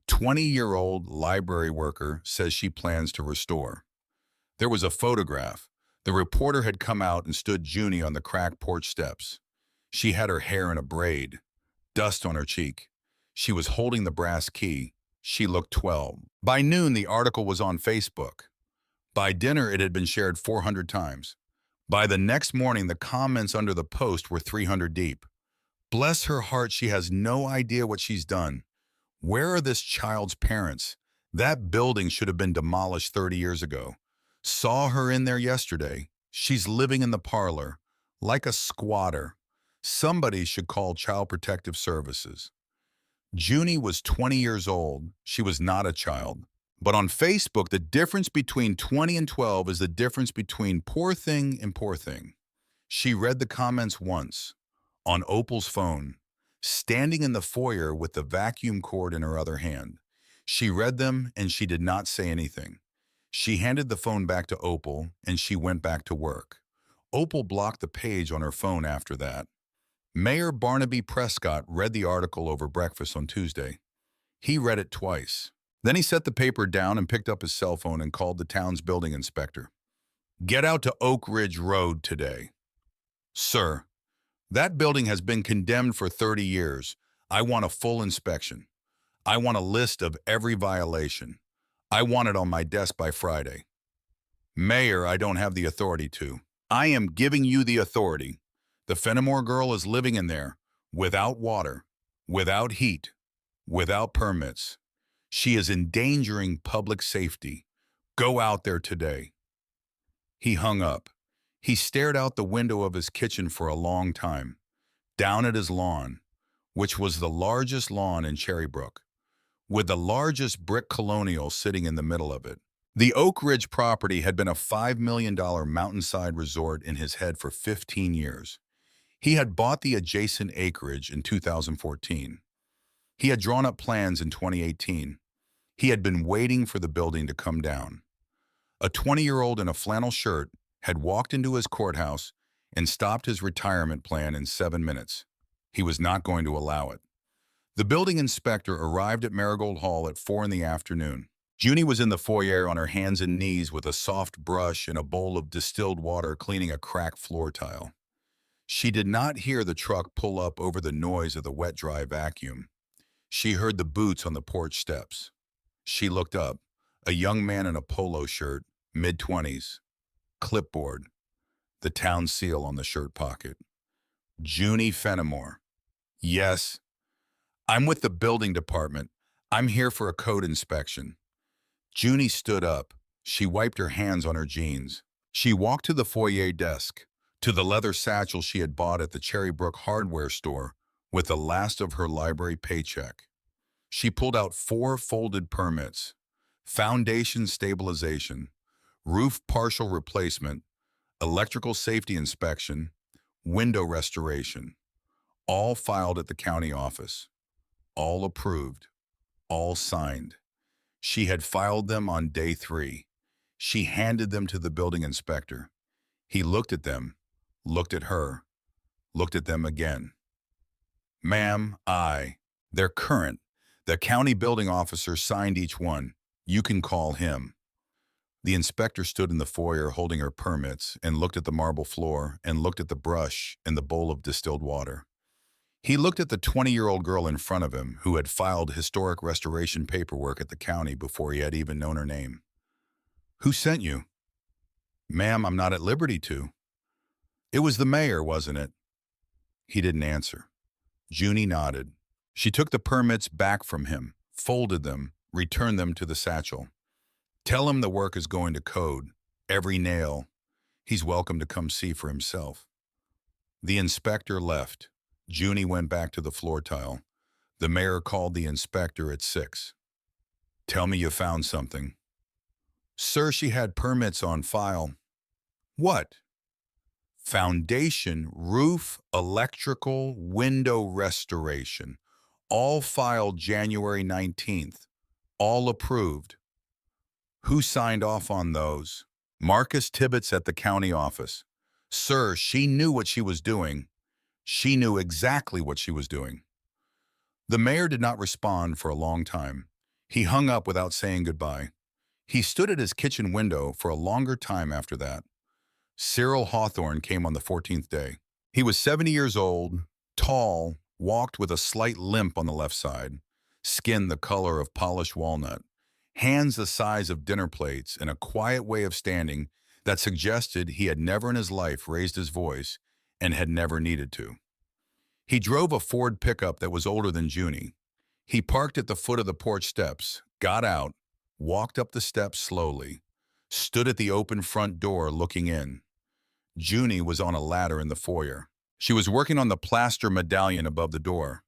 20-year-old library worker says she plans to restore. There was a photograph. The reporter had come out and stood Junie on the cracked porch steps. She had her hair in a braid, dust on her cheek. She was holding the brass key. She looked 12. By noon, the article was on Facebook. By dinner, it had been shared 400 times. By the next morning, the comments under the post were 300 deep. Bless her heart, she has no idea what she's done. Where are this child's parents? That building should have been demolished 30 years ago. Saw her in there yesterday. She's living in the parlor, like a squatter. Somebody should call Child Protective Services. Junie was 20 years old. She was not a child. But on Facebook, the difference between 20 and 12 is the difference between poor thing and poor thing. She read the comments once, on Opal's phone, standing in the foyer with the vacuum cord in her other hand. She read them and she did not say anything. She handed the phone back to Opal and she went back to work. Opal blocked the page on her phone after that. Mayor Barnaby Prescott read the article over breakfast on Tuesday. He read it twice. Then he set the paper down and picked up his cell phone and called the town's building inspector. Get out to Oak Ridge Road today. Sir, that building has been condemned for 30 years. I want a full inspection. I want a list of every violation. I want it on my desk by Friday. Mayor, I don't have the authority to. I am giving you the authority. The Fenimore girl is living in there, without water, without heat, without permits. She is endangering public safety. Go out there today. He hung up. He stared out the window of his kitchen for a long time, down at his lawn, which was the largest lawn in Cherrybrook, with the largest brick colonial sitting in the middle of it. The Oak Ridge property had been a $5 million mountainside resort in his head for 15 years. He had bought the adjacent acreage in 2014. He had drawn up plans in 2018. He had been waiting for the building to come down. A 20-year-old in a flannel shirt had walked into his courthouse and stopped his retirement plan in 7 minutes. He was not going to allow it. The building inspector arrived at Marigold Hall at 4 in the afternoon. Junie was in the foyer on her hands and knees with a soft brush and a bowl of distilled water cleaning a cracked floor tile. She did not hear the truck pull up over the noise of the wet-dry vacuum. She heard the boots on the porch steps. She looked up. A young man in a polo shirt, mid-20s. Clipboard. The town seal on the shirt pocket. Junie Fenimore. Yes. I'm with the building department. I'm here for a code inspection. Junie stood up. She wiped her hands on her jeans. She walked to the foyer desk, to the leather satchel she had bought at the Cherrybrook hardware store with the last of her library paycheck. She pulled out 4 folded permits: foundation stabilization, roof partial replacement, electrical safety inspection, window restoration, all filed at the county office, all approved, all signed. She had filed them on day 3. She handed them to the building inspector. He looked at them, looked at her, looked at them again. Ma'am, they're current. The county building officer signed each one. You can call him. The inspector stood in the foyer holding her permits and looked at the marble floor and looked at the brush and the bowl of distilled water. He looked at the 20-year-old girl in front of him who had filed historic restoration paperwork at the county before he had even known her name. Who sent you? Ma'am, I'm not at liberty to. It was the mayor, wasn't it? He didn't answer. Junie nodded. She took the permits back from him, folded them, returned them to the satchel. Tell him the work is going to code, every nail. He's welcome to come see for himself. The inspector left. Junie went back to the floor tile. The mayor called the inspector at 6. Tell me you found something. Sir, she had permits on file. What? Foundation, roof, electrical, window restoration. All filed January 19th. All approved. Who signed off on those? Marcus Tibbetts at the county office. Sir, she knew what she was doing. She knew exactly what she was doing. The mayor did not respond for a long time. He hung up without saying goodbye. He stood at his kitchen window for a longer time after that. Cyril Hawthorne came on the 14th day. He was 70 years old, tall, walked with a slight limp on the left side, skin the color of polished walnut, hands the size of dinner plates, and a quiet way of standing that suggested he had never in his life raised his voice and had never needed to. He drove a Ford pickup that was older than Junie. He parked at the foot of the porch steps, got out, walked up the steps slowly, stood at the open front door looking in. Junie was on a ladder in the foyer. She was working on the plaster medallion above the door.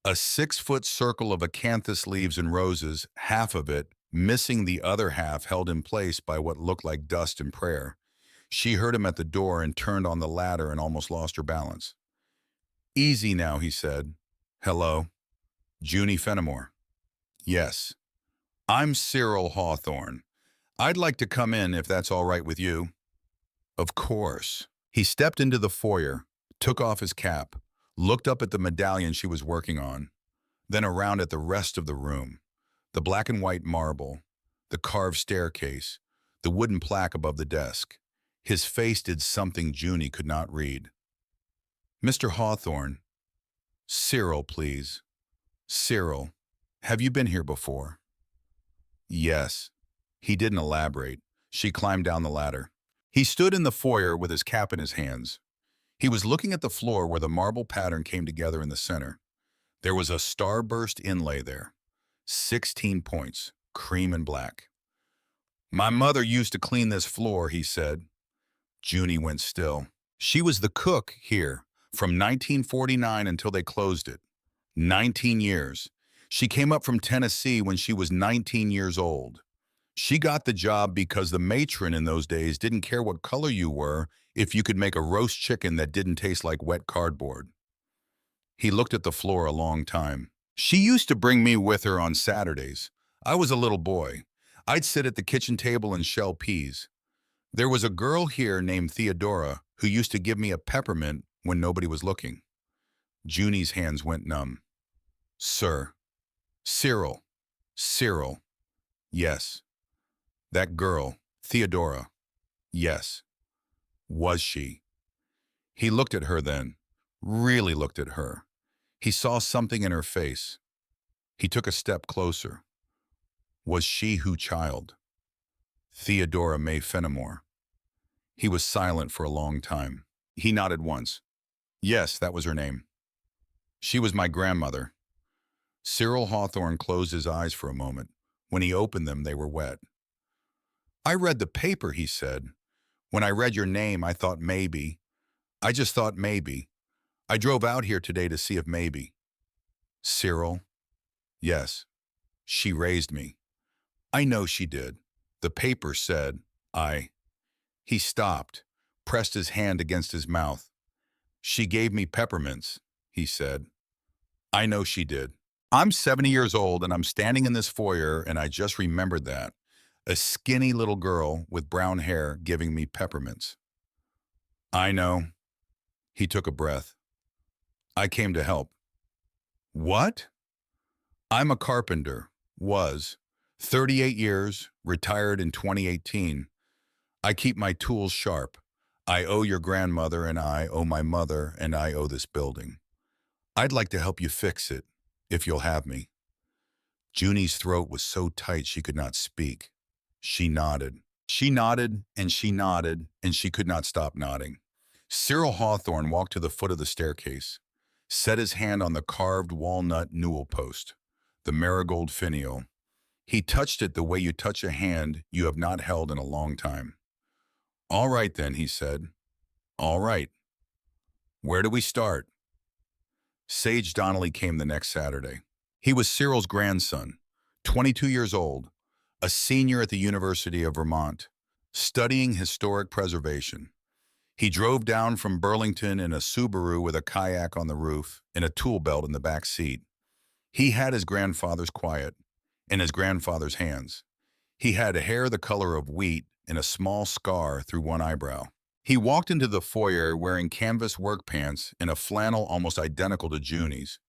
A 6-foot circle of acanthus leaves and roses, half of it, missing the other half, held in place by what looked like dust and prayer. She heard him at the door and turned on the ladder and almost lost her balance. Easy now, he said. Hello? Junie Fenimore. Yes. I'm Cyril Hawthorne. I'd like to come in if that's all right with you. Of course. He stepped into the foyer, took off his cap, looked up at the medallion she was working on, then around at the rest of the room. The black and white marble, the carved staircase, the wooden plaque above the desk. His face did something Junie could not read. Mr. Hawthorne. Cyril, please. Cyril, have you been here before? Yes. He didn't elaborate. She climbed down the ladder. He stood in the foyer with his cap in his hands. He was looking at the floor where the marble pattern came together in the center. There was a starburst inlay there. 16 points, cream and black. My mother used to clean this floor, he said. Junie went still. She was the cook here from 1949 until they closed it. 19 years. She came up from Tennessee when she was 19 years old. She got the job because the matron in those days didn't care what color you were if you could make a roast chicken that didn't taste like wet cardboard. He looked at the floor a long time. She used to bring me with her on Saturdays. I was a little boy. I'd sit at the kitchen table and shell peas. There was a girl here named Theodora who used to give me a peppermint when nobody was looking. Junie's hands went numb. Sir. Cyril. Cyril. Yes. That girl, Theodora. Yes. Was she? He looked at her then, really looked at her. He saw something in her face. He took a step closer. Was she who child? Theodora May Fenimore. He was silent for a long time. He nodded once. Yes, that was her name. She was my grandmother. Cyril Hawthorne closed his eyes for a moment. When he opened them, they were wet. I read the paper, he said. When I read your name, I thought maybe. I just thought maybe. I drove out here today to see if maybe. Cyril? Yes. She raised me. I know she did. The paper said, He stopped, pressed his hand against his mouth. She gave me peppermints, he said. I know she did. I'm 70 years old and I'm standing in this foyer and I just remembered that. A skinny little girl with brown hair giving me peppermints. I know. He took a breath. I came to help. What? I'm a carpenter. Was. 38 years, retired in 2018. I keep my tools sharp. I owe your grandmother and I owe my mother and I owe this building. I'd like to help you fix it, if you'll have me. Junie's throat was so tight she could not speak. She nodded. She nodded, and she nodded, and she could not stop nodding. Cyril Hawthorne walked to the foot of the staircase, set his hand on the carved walnut newel post, the marigold finial. He touched it the way you touch a hand you have not held in a long time. All right then, he said. All right. Where do we start? Sage Donnelly came the next Saturday. He was Cyril's grandson, 22 years old, a senior at the University of Vermont, studying historic preservation. He drove down from Burlington in a Subaru with a kayak on the roof and a tool belt in the back seat. He had his grandfather's quiet in his grandfather's hands. He had hair the color of wheat and a small scar through one eyebrow. He walked into the foyer wearing canvas work pants and a flannel almost identical to Junie's.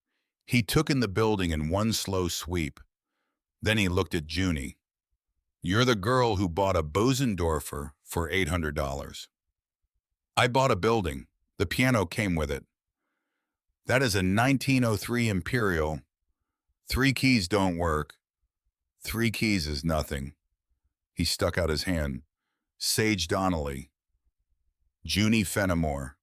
He took in the building in one slow sweep. Then he looked at Junie. "You're the girl who bought a Bosendorfer for $800. I bought a building. The piano came with it. That is a 1903 Imperial. 3 keys don't work. 3 keys is nothing." He stuck out his hand. "Sage Donnelly. Junie Fenimore.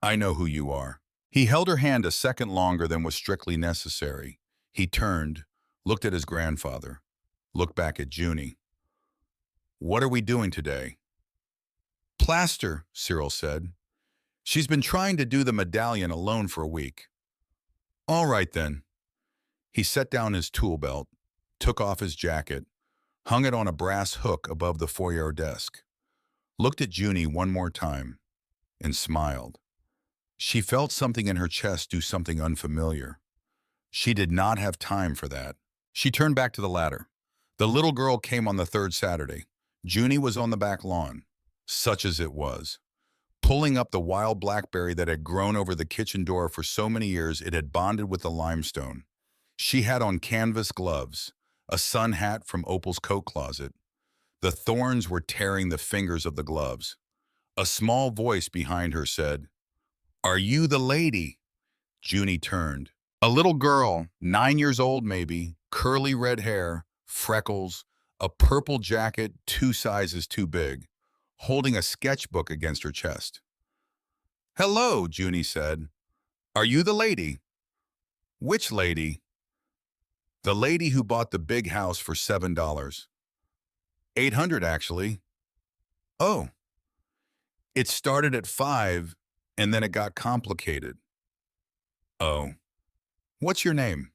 I know who you are." He held her hand a second longer than was strictly necessary. He turned, looked at his grandfather, looked back at Junie. "What are we doing today?" "Plaster," Cyril said. "She's been trying to do the medallion alone for a week." "All right, then." He set down his tool belt, took off his jacket, hung it on a brass hook above the foyer desk, looked at Junie one more time, and smiled. She felt something in her chest do something unfamiliar. She did not have time for that. She turned back to the ladder. The little girl came on the third Saturday. Junie was on the back lawn, such as it was, pulling up the wild blackberry that had grown over the kitchen door for so many years it had bonded with the limestone. She had on canvas gloves, a sun hat from Opal's coat closet. The thorns were tearing the fingers of the gloves. A small voice behind her said, "Are you the lady?" Junie turned. A little girl, 9 years old maybe, curly red hair, freckles, a purple jacket 2 sizes too big, holding a sketchbook against her chest. "Hello," Junie said. "Are you the lady?" "Which lady?" "The lady who bought the big house for $7. 800 actually." "Oh." "It started at 5, and then it got complicated." "Oh. What's your name?"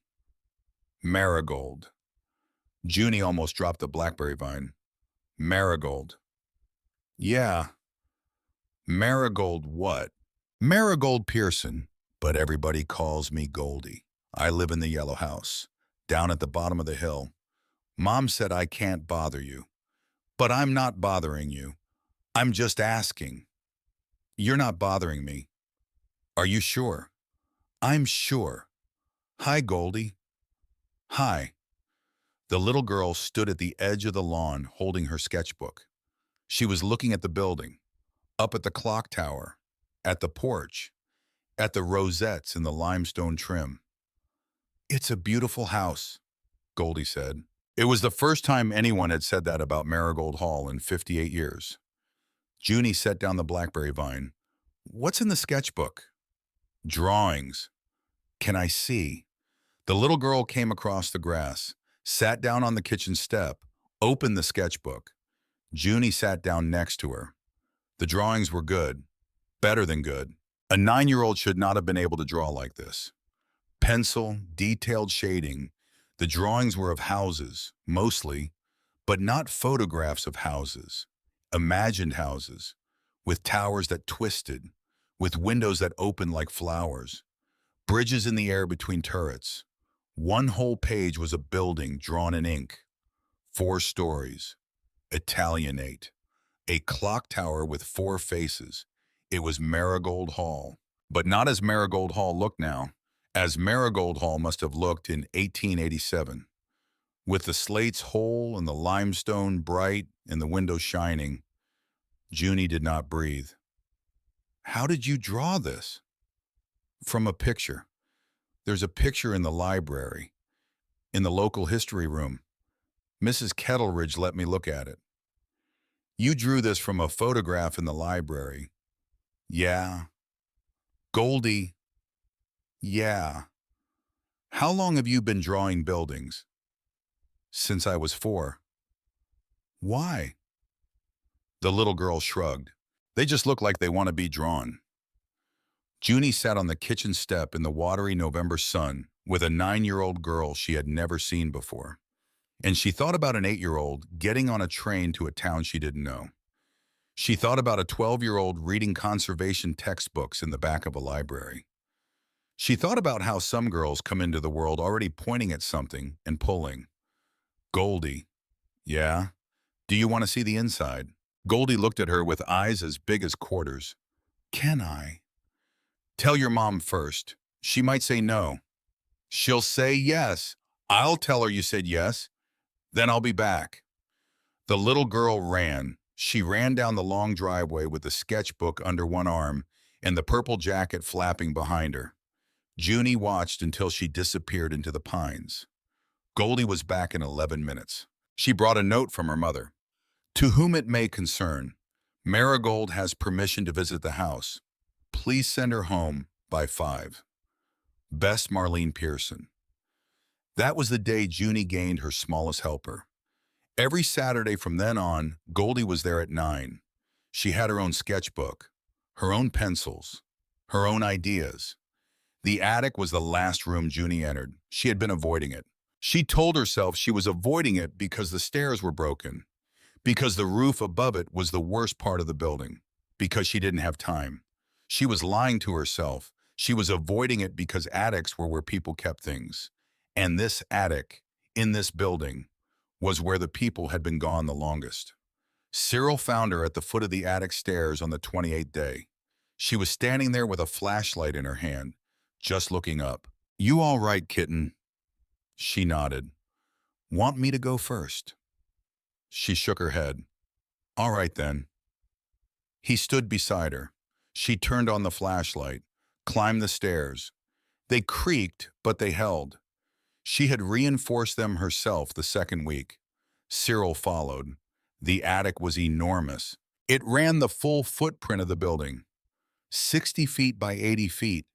"Marigold." Junie almost dropped the blackberry vine. "Marigold." "Yeah." "Marigold what?" "Marigold Pearson, but everybody calls me Goldie. I live in the yellow house, down at the bottom of the hill. Mom said I can't bother you. But I'm not bothering you. I'm just asking." "You're not bothering me." "Are you sure?" "I'm sure." "Hi, Goldie." "Hi." The little girl stood at the edge of the lawn holding her sketchbook. She was looking at the building, up at the clock tower, at the porch, at the rosettes in the limestone trim. "It's a beautiful house," Goldie said. It was the first time anyone had said that about Marigold Hall in 58 years. Junie set down the blackberry vine. "What's in the sketchbook?" "Drawings." "Can I see?" The little girl came across the grass, sat down on the kitchen step, opened the sketchbook. Junie sat down next to her. The drawings were good, better than good. A 9-year-old should not have been able to draw like this. Pencil, detailed shading. The drawings were of houses, mostly, but not photographs of houses. Imagined houses, with towers that twisted, with windows that opened like flowers, bridges in the air between turrets. One whole page was a building drawn in ink. 4 stories. Italianate. A clock tower with 4 faces. It was Marigold Hall. But not as Marigold Hall looked now, as Marigold Hall must have looked in 1887. With the slates whole and the limestone bright and the windows shining. Junie did not breathe. "How did you draw this?" "From a picture. There's a picture in the library, in the local history room. Mrs. Kettleridge let me look at it." "You drew this from a photograph in the library." "Yeah." "Goldie." "Yeah." "How long have you been drawing buildings?" "Since I was 4. "Why?" The little girl shrugged. "They just look like they want to be drawn." Junie sat on the kitchen step in the watery November sun with a 9-year-old girl she had never seen before. And she thought about an 8-year-old getting on a train to a town she didn't know. She thought about a 12-year-old reading conservation textbooks in the back of a library. She thought about how some girls come into the world already pointing at something and pulling. Goldie, yeah? Do you want to see the inside? Goldie looked at her with eyes as big as quarters. Can I? Tell your mom first. She might say no. She'll say yes. I'll tell her you said yes. Then I'll be back. The little girl ran. She ran down the long driveway with the sketchbook under one arm and the purple jacket flapping behind her. Junie watched until she disappeared into the pines. Goldie was back in 11 minutes. She brought a note from her mother. To whom it may concern, Marigold has permission to visit the house. Please send her home by 5. Best, Marlene Pearson. That was the day Junie gained her smallest helper. Every Saturday from then on, Goldie was there at 9. She had her own sketchbook, her own pencils, her own ideas. The attic was the last room Junie entered. She had been avoiding it. She told herself she was avoiding it because the stairs were broken, because the roof above it was the worst part of the building, because she didn't have time. She was lying to herself. She was avoiding it because attics were where people kept things. And this attic, in this building, was where the people had been gone the longest. Cyril found her at the foot of the attic stairs on the 28th day. She was standing there with a flashlight in her hand, just looking up. You all right, kitten? She nodded. Want me to go first? She shook her head. All right then. He stood beside her. She turned on the flashlight, climbed the stairs. They creaked, but they held. She had reinforced them herself the second week. Cyril followed. The attic was enormous. It ran the full footprint of the building, 60 feet by 80 feet.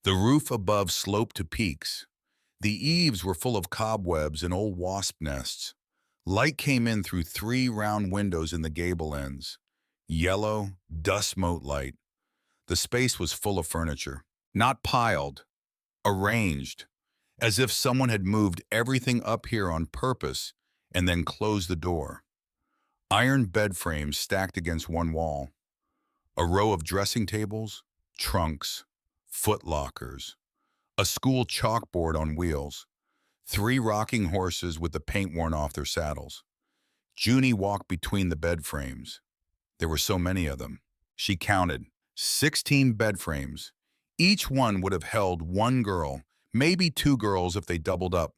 The roof above sloped to peaks. The eaves were full of cobwebs and old wasp nests. Light came in through 3 round windows in the gable ends. Yellow, dust-mote light. The space was full of furniture, not piled, arranged, as if someone had moved everything up here on purpose and then closed the door. Iron bed frames stacked against one wall. A row of dressing tables, trunks, foot lockers. A school chalkboard on wheels. 3 rocking horses with the paint worn off their saddles. Junie walked between the bed frames. There were so many of them. She counted 16 bed frames. Each one would have held 1 girl, maybe 2 girls if they doubled up.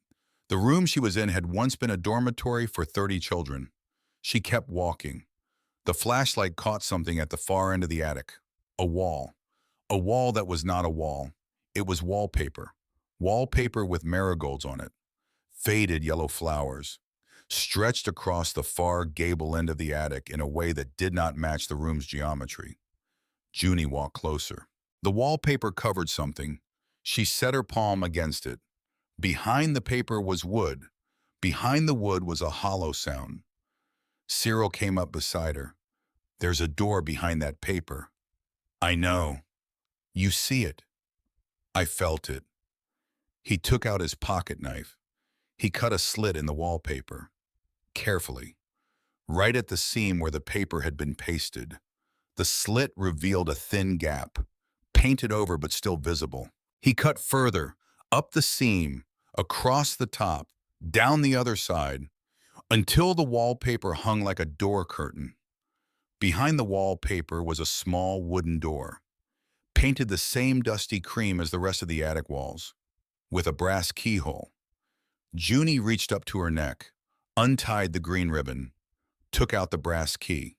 The room she was in had once been a dormitory for 30 children. She kept walking. The flashlight caught something at the far end of the attic. A wall. A wall that was not a wall. It was wallpaper. Wallpaper with marigolds on it. Faded yellow flowers. Stretched across the far gable end of the attic in a way that did not match the room's geometry. Junie walked closer. The wallpaper covered something. She set her palm against it. Behind the paper was wood. Behind the wood was a hollow sound. Cyril came up beside her. There's a door behind that paper. I know. You see it. I felt it. He took out his pocket knife. He cut a slit in the wallpaper. Carefully. Right at the seam where the paper had been pasted. The slit revealed a thin gap, painted over but still visible. He cut further, up the seam, across the top, down the other side, until the wallpaper hung like a door curtain. Behind the wallpaper was a small wooden door, painted the same dusty cream as the rest of the attic walls, with a brass keyhole. Junie reached up to her neck, untied the green ribbon, took out the brass key.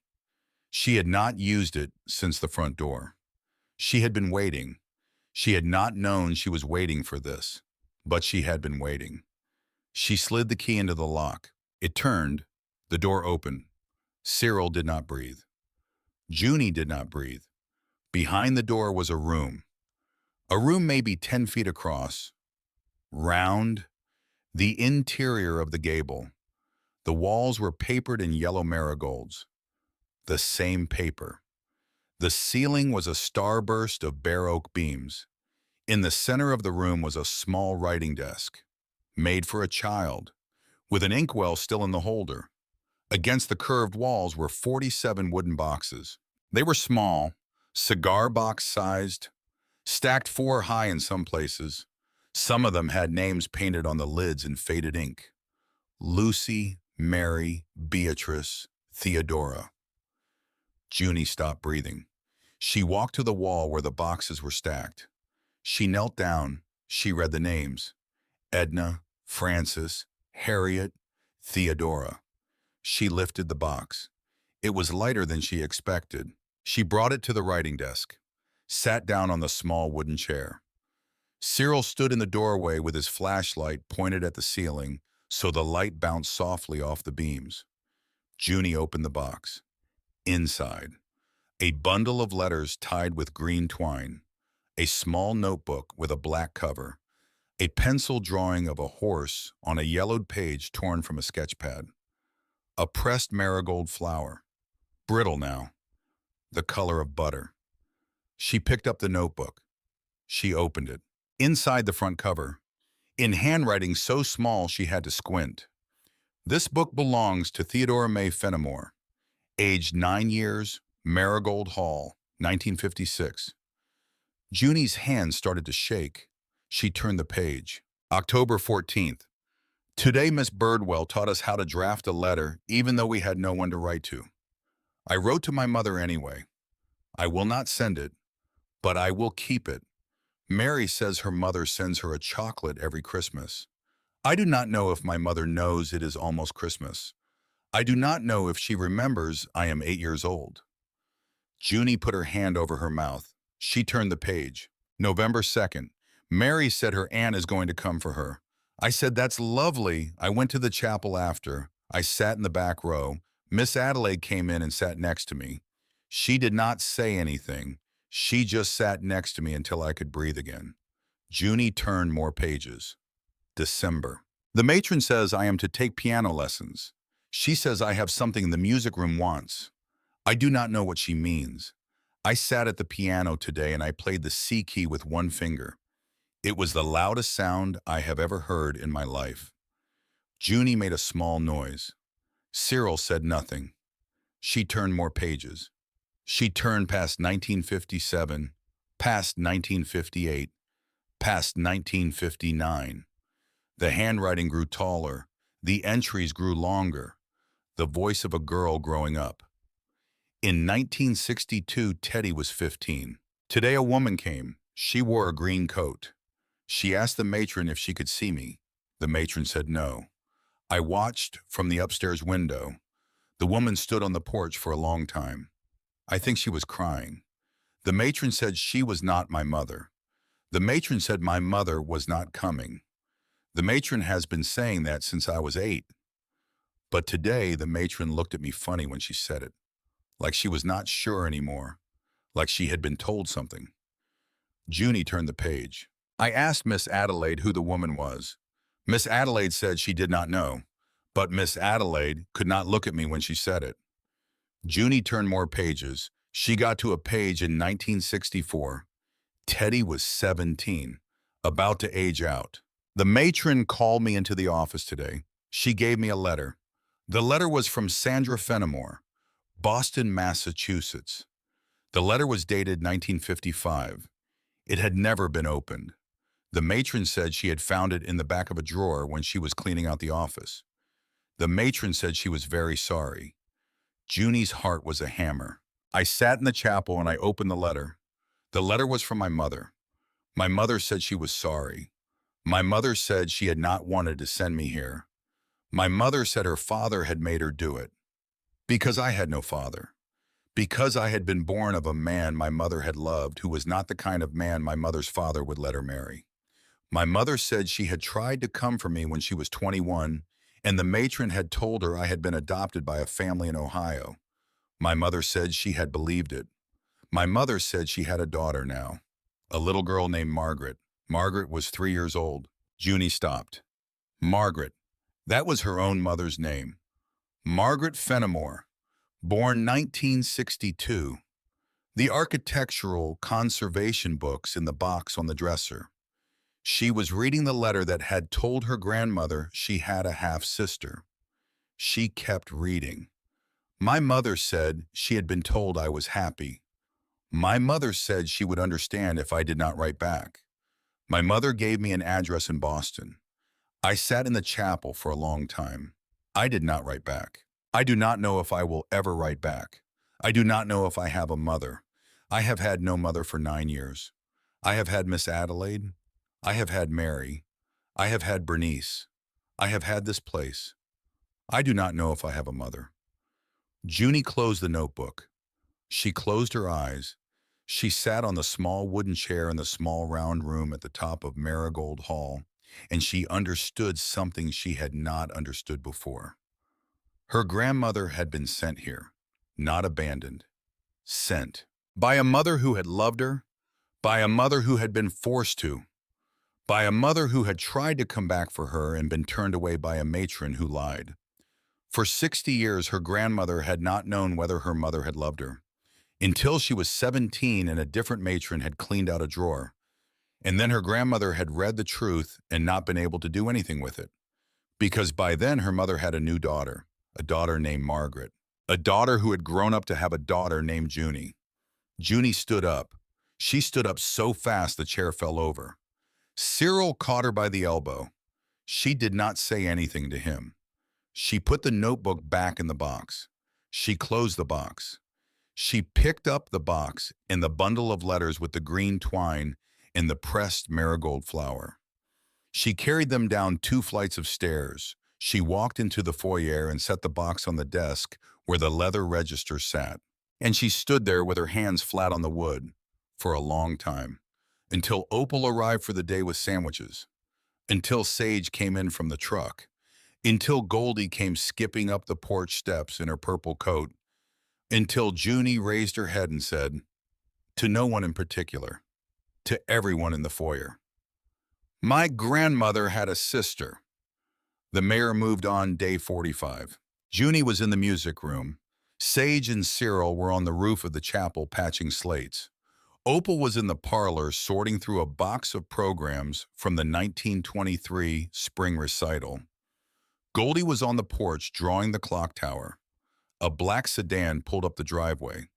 She had not used it since the front door. She had been waiting. She had not known she was waiting for this, but she had been waiting. She slid the key into the lock. It turned. The door opened. Cyril did not breathe. Junie did not breathe. Behind the door was a room. A room maybe 10 feet across. Round. The interior of the gable. The walls were papered in yellow marigolds. The same paper. The ceiling was a starburst of bare oak beams. In the center of the room was a small writing desk, made for a child, with an inkwell still in the holder. Against the curved walls were 47 wooden boxes. They were small, cigar box sized, stacked 4 high in some places. Some of them had names painted on the lids in faded ink. Lucy, Mary, Beatrice, Theodora. Junie stopped breathing. She walked to the wall where the boxes were stacked. She knelt down. She read the names. Edna, Frances, Harriet, Theodora. She lifted the box. It was lighter than she expected. She brought it to the writing desk, sat down on the small wooden chair. Cyril stood in the doorway with his flashlight pointed at the ceiling so the light bounced softly off the beams. Junie opened the box. Inside, a bundle of letters tied with green twine, a small notebook with a black cover, a pencil drawing of a horse on a yellowed page torn from a sketch pad, a pressed marigold flower, brittle now, the color of butter. She picked up the notebook. She opened it. Inside the front cover, in handwriting so small she had to squint, "This book belongs to Theodora May Fenimore, aged 9 years, Marigold Hall, 1956. Junie's hands started to shake. She turned the page. October 14th. Today Miss Birdwell taught us how to draft a letter even though we had no one to write to. I wrote to my mother anyway. I will not send it, but I will keep it. Mary says her mother sends her a chocolate every Christmas. I do not know if my mother knows it is almost Christmas. I do not know if she remembers I am 8 years old." Junie put her hand over her mouth. She turned the page. November 2nd. Mary said her aunt is going to come for her. I said, "That's lovely." I went to the chapel after. I sat in the back row. Miss Adelaide came in and sat next to me. She did not say anything. She just sat next to me until I could breathe again. Junie turned more pages. December. The matron says I am to take piano lessons. She says I have something the music room wants. I do not know what she means. I sat at the piano today and I played the C key with one finger. It was the loudest sound I have ever heard in my life. Junie made a small noise. Cyril said nothing. She turned more pages. She turned past 1957, past 1958, past 1959. The handwriting grew taller. The entries grew longer. The voice of a girl growing up. In 1962, Teddy was 15. Today a woman came. She wore a green coat. She asked the matron if she could see me. The matron said no. I watched from the upstairs window. The woman stood on the porch for a long time. I think she was crying. The matron said she was not my mother. The matron said my mother was not coming. The matron has been saying that since I was 8. But today the matron looked at me funny when she said it, like she was not sure anymore, like she had been told something. Junie turned the page. I asked Miss Adelaide who the woman was. Miss Adelaide said she did not know, but Miss Adelaide could not look at me when she said it. Junie turned more pages. She got to a page in 1964. Teddy was 17, about to age out. The matron called me into the office today. She gave me a letter. The letter was from Sandra Fenimore, Boston, Massachusetts. The letter was dated 1955. It had never been opened. The matron said she had found it in the back of a drawer when she was cleaning out the office. The matron said she was very sorry. Junie's heart was a hammer. I sat in the chapel and I opened the letter. The letter was from my mother. My mother said she was sorry. My mother said she had not wanted to send me here. My mother said her father had made her do it. Because I had no father. Because I had been born of a man my mother had loved who was not the kind of man my mother's father would let her marry. My mother said she had tried to come for me when she was 21, and the matron had told her I had been adopted by a family in Ohio. My mother said she had believed it. My mother said she had a daughter now, a little girl named Margaret. Margaret was 3 years old. Junie stopped. Margaret. That was her own mother's name. Margaret Fenimore, born 1962. The architectural conservation books in the box on the dresser. She was reading the letter that had told her grandmother she had a half-sister. She kept reading. My mother said she had been told I was happy. My mother said she would understand if I did not write back. My mother gave me an address in Boston. I sat in the chapel for a long time. I did not write back. I do not know if I will ever write back. I do not know if I have a mother. I have had no mother for 9 years. I have had Miss Adelaide. I have had Mary. I have had Bernice. I have had this place. I do not know if I have a mother. Junie closed the notebook. She closed her eyes. She sat on the small wooden chair in the small round room at the top of Marigold Hall, and she understood something she had not understood before. Her grandmother had been sent here, not abandoned, sent. By a mother who had loved her, by a mother who had been forced to, by a mother who had tried to come back for her and been turned away by a matron who lied. For 60 years, her grandmother had not known whether her mother had loved her, until she was 17 and a different matron had cleaned out a drawer. And then her grandmother had read the truth and not been able to do anything with it. Because by then her mother had a daughter named Margaret, a daughter who had grown up to have a daughter named Junie. Junie stood up. She stood up so fast the chair fell over. Cyril caught her by the elbow. She did not say anything to him. She put the notebook back in the box. She closed the box. She picked up the box and the bundle of letters with the green twine and the pressed marigold flower. She carried them down 2 flights of stairs. She walked into the foyer and set the box on the desk where the leather register sat. And she stood there with her hands flat on the wood for a long time, until Opal arrived for the day with sandwiches, until Sage came in from the truck, until Goldie came skipping up the porch steps in her purple coat, until Junie raised her head and said, to no one in particular, to everyone in the foyer, my grandmother had a sister. The mayor moved on day 45. Junie was in the music room. Sage and Cyril were on the roof of the chapel patching slates. Opal was in the parlor sorting through a box of programs from the 1923 spring recital. Goldie was on the porch drawing the clock tower. A black sedan pulled up the driveway.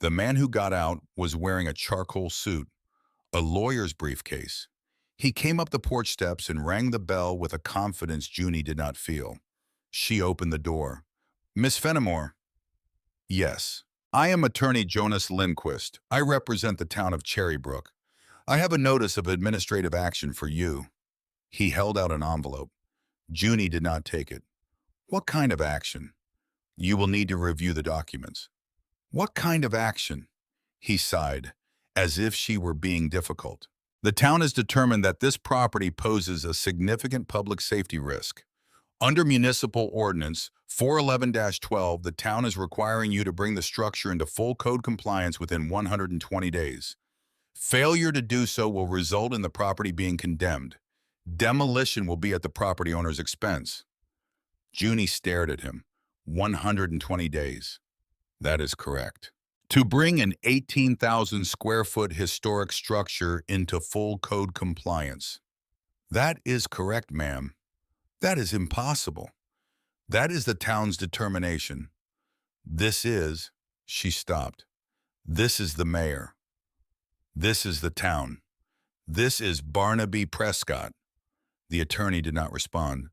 The man who got out was wearing a charcoal suit, a lawyer's briefcase. He came up the porch steps and rang the bell with a confidence Junie did not feel. She opened the door. Miss Fenimore? Yes. I am attorney Jonas Lindquist. I represent the town of Cherrybrook. I have a notice of administrative action for you. He held out an envelope. Junie did not take it. What kind of action? You will need to review the documents. What kind of action? He sighed, as if she were being difficult. The town has determined that this property poses a significant public safety risk. Under Municipal Ordinance 411-12, the town is requiring you to bring the structure into full code compliance within 120 days. Failure to do so will result in the property being condemned. Demolition will be at the property owner's expense. Junie stared at him. 120 days. That is correct. To bring an 18,000 square foot historic structure into full code compliance. That is correct, ma'am. That is impossible. That is the town's determination. This is, she stopped. This is the mayor. This is the town. This is Barnaby Prescott. The attorney did not respond.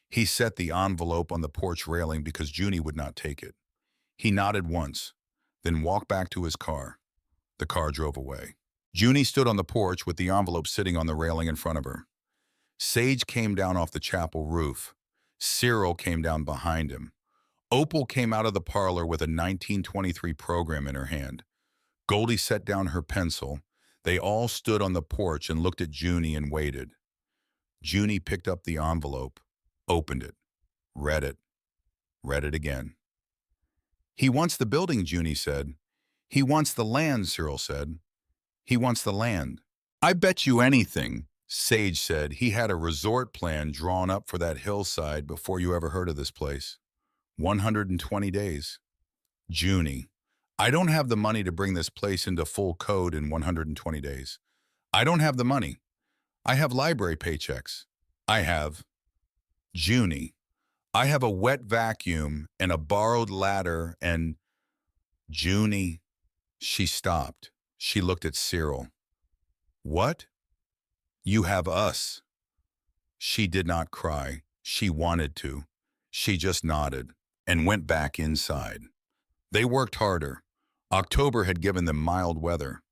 He set the envelope on the porch railing because Junie would not take it. He nodded once, then walked back to his car. The car drove away. Junie stood on the porch with the envelope sitting on the railing in front of her. Sage came down off the chapel roof. Cyril came down behind him. Opal came out of the parlor with a 1923 program in her hand. Goldie set down her pencil. They all stood on the porch and looked at Junie and waited. Junie picked up the envelope, opened it, read it again. He wants the building, Junie said. He wants the land, Cyril said. He wants the land. I bet you anything, Sage said. He had a resort plan drawn up for that hillside before you ever heard of this place. 120 days. Junie, I don't have the money to bring this place into full code in 120 days. I don't have the money. I have library paychecks. I have. Junie, I have a wet vacuum and a borrowed ladder and Junie. She stopped. She looked at Cyril. What? You have us. She did not cry. She wanted to. She just nodded and went back inside. They worked harder. October had given them mild weather.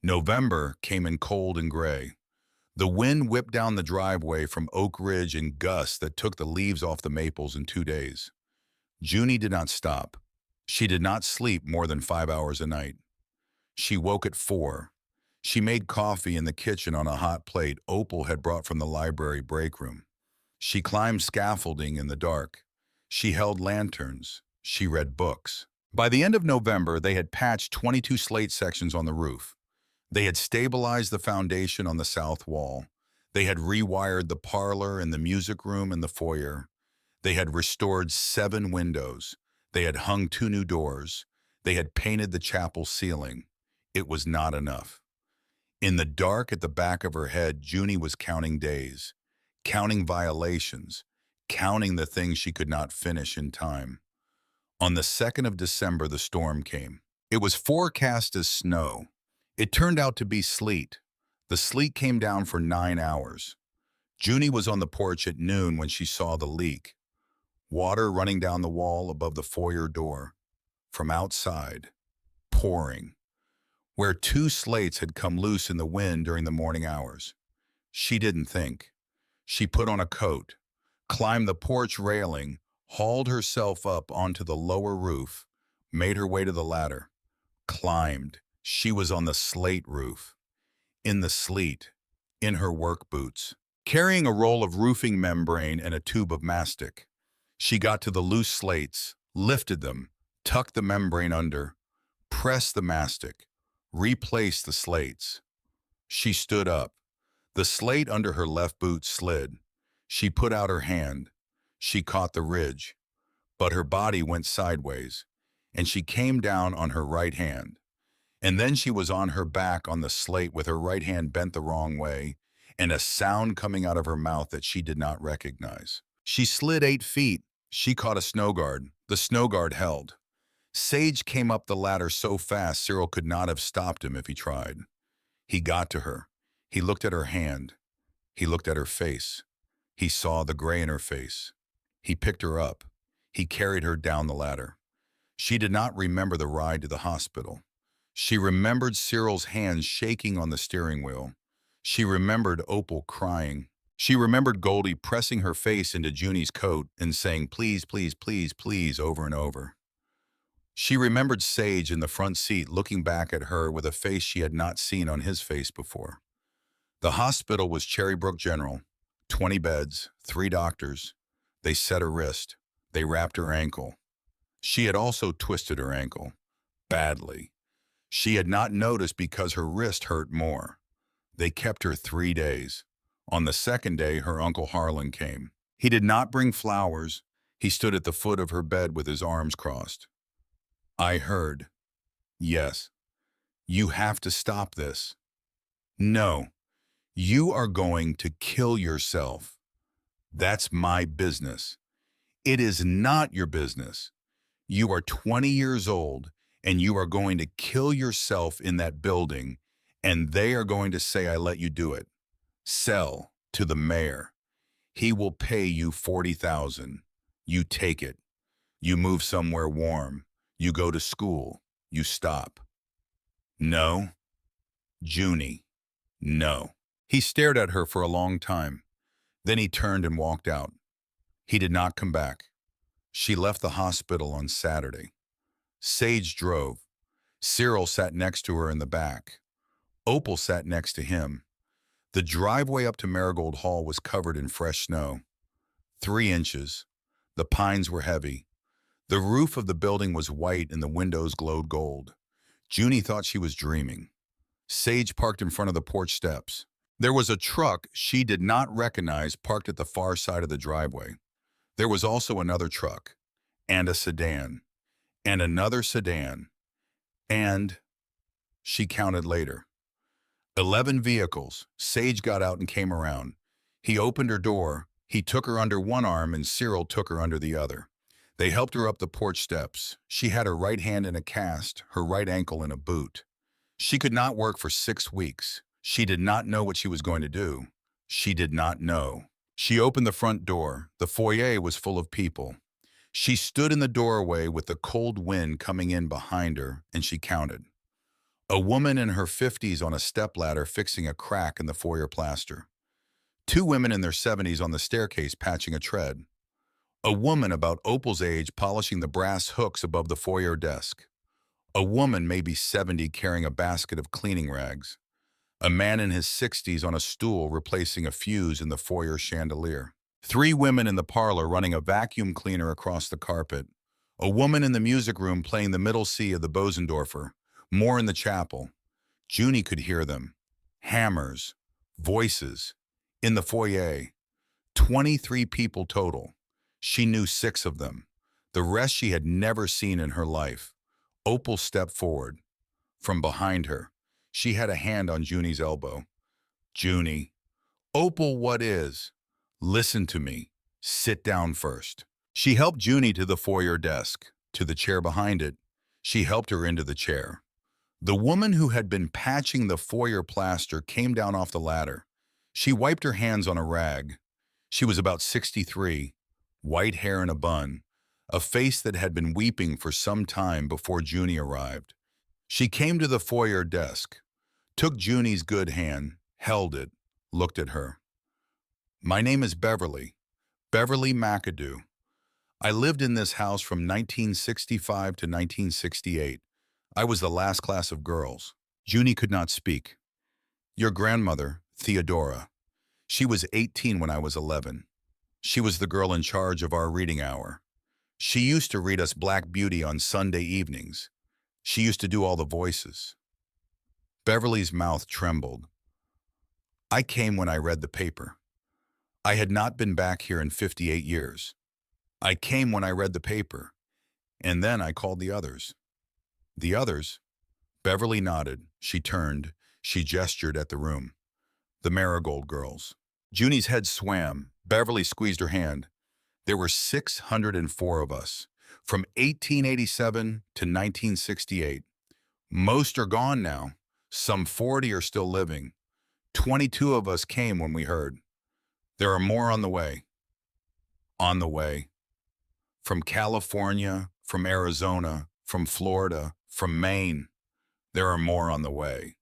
November came in cold and gray. The wind whipped down the driveway from Oak Ridge in gusts that took the leaves off the maples in 2 days. Junie did not stop. She did not sleep more than 5 hours a night. She woke at 4. She made coffee in the kitchen on a hot plate Opal had brought from the library break room. She climbed scaffolding in the dark. She held lanterns. She read books. By the end of November, they had patched 22 slate sections on the roof. They had stabilized the foundation on the south wall. They had rewired the parlor and the music room and the foyer. They had restored 7 windows. They had hung 2 new doors. They had painted the chapel ceiling. It was not enough. In the dark at the back of her head, Junie was counting days, counting violations, counting the things she could not finish in time. On the 2nd of December, the storm came. It was forecast as snow. It turned out to be sleet. The sleet came down for 9 hours. Junie was on the porch at noon when she saw the leak. Water running down the wall above the foyer door. From outside, pouring. Where 2 slates had come loose in the wind during the morning hours. She didn't think. She put on a coat, climbed the porch railing, hauled herself up onto the lower roof, made her way to the ladder, climbed. She was on the slate roof, in the sleet, in her work boots, carrying a roll of roofing membrane and a tube of mastic. She got to the loose slates, lifted them, tucked the membrane under, pressed the mastic, replaced the slates. She stood up. The slate under her left boot slid. She put out her hand. She caught the ridge, but her body went sideways, and she came down on her right hand. And then she was on her back on the slate with her right hand bent the wrong way, and a sound coming out of her mouth that she did not recognize. She slid 8 feet. She caught a snow guard. The snow guard held. Sage came up the ladder so fast Cyril could not have stopped him if he tried. He got to her. He looked at her hand. He looked at her face. He saw the gray in her face. He picked her up. He carried her down the ladder. She did not remember the ride to the hospital. She remembered Cyril's hands shaking on the steering wheel. She remembered Opal crying. She remembered Goldie pressing her face into Junie's coat and saying, "Please, please, please, please," over and over. She remembered Sage in the front seat looking back at her with a face she had not seen on his face before. The hospital was Cherrybrook General. 20 beds, 3 doctors. They set her wrist. They wrapped her ankle. She had also twisted her ankle. Badly. She had not noticed because her wrist hurt more. They kept her 3 days. On the 2nd day, her Uncle Harlan came. He did not bring flowers. He stood at the foot of her bed with his arms crossed. I heard. Yes. You have to stop this. No. You are going to kill yourself. That's my business. It is not your business. You are 20 years old and you are going to kill yourself in that building, and they are going to say I let you do it. Sell to the mayor. He will pay you $40,000. You take it. You move somewhere warm. You go to school. You stop. No. Junie. No. He stared at her for a long time. Then he turned and walked out. He did not come back. She left the hospital on Saturday. Sage drove. Cyril sat next to her in the back. Opal sat next to him. The driveway up to Marigold Hall was covered in fresh snow. 3 inches. The pines were heavy. The roof of the building was white and the windows glowed gold. Junie thought she was dreaming. Sage parked in front of the porch steps. There was a truck she did not recognize parked at the far side of the driveway. There was also another truck, and a sedan, and another sedan, and she counted later. 11 vehicles. Sage got out and came around. He opened her door. He took her under one arm and Cyril took her under the other. They helped her up the porch steps. She had her right hand in a cast, her right ankle in a boot. She could not work for 6 weeks. She did not know what she was going to do. She did not know. She opened the front door. The foyer was full of people. She stood in the doorway with the cold wind coming in behind her, and she counted. A woman in her 50s on a stepladder fixing a crack in the foyer plaster. Two women in their 70s on the staircase patching a tread. A woman about Opal's age polishing the brass hooks above the foyer desk. A woman maybe 70 carrying a basket of cleaning rags. A man in his 60s on a stool replacing a fuse in the foyer chandelier. Three women in the parlor running a vacuum cleaner across the carpet. A woman in the music room playing the middle C of the Bosendorfer. More in the chapel. Junie could hear them. Hammers. Voices. In the foyer. 23 people total. She knew 6 of them. The rest she had never seen in her life. Opal stepped forward. From behind her, she had a hand on Junie's elbow. Junie. Opal, what is? Listen to me. Sit down first. She helped Junie to the foyer desk, to the chair behind it. She helped her into the chair. The woman who had been patching the foyer plaster came down off the ladder. She wiped her hands on a rag. She was about 63, white hair in a bun, a face that had been weeping for some time before Junie arrived. She came to the foyer desk, took Junie's good hand, held it, looked at her. My name is Beverly, Beverly McAdoo. I lived in this house from 1965 to 1968. I was the last class of girls. Junie could not speak. Your grandmother, Theodora. She was 18 when I was 11. She was the girl in charge of our reading hour. She used to read us Black Beauty on Sunday evenings. She used to do all the voices. Beverly's mouth trembled. I came when I read the paper. I had not been back here in 58 years. I came when I read the paper, and then I called the others. The others? Beverly nodded. She turned. She gestured at the room. The Marigold Girls. Junie's head swam. Beverly squeezed her hand. There were 604 of us, from 1887 to 1968. Most are gone now. Some 40 are still living. 22 of us came when we heard. There are more on the way. On the way. From California, from Arizona, from Florida, from Maine. There are more on the way.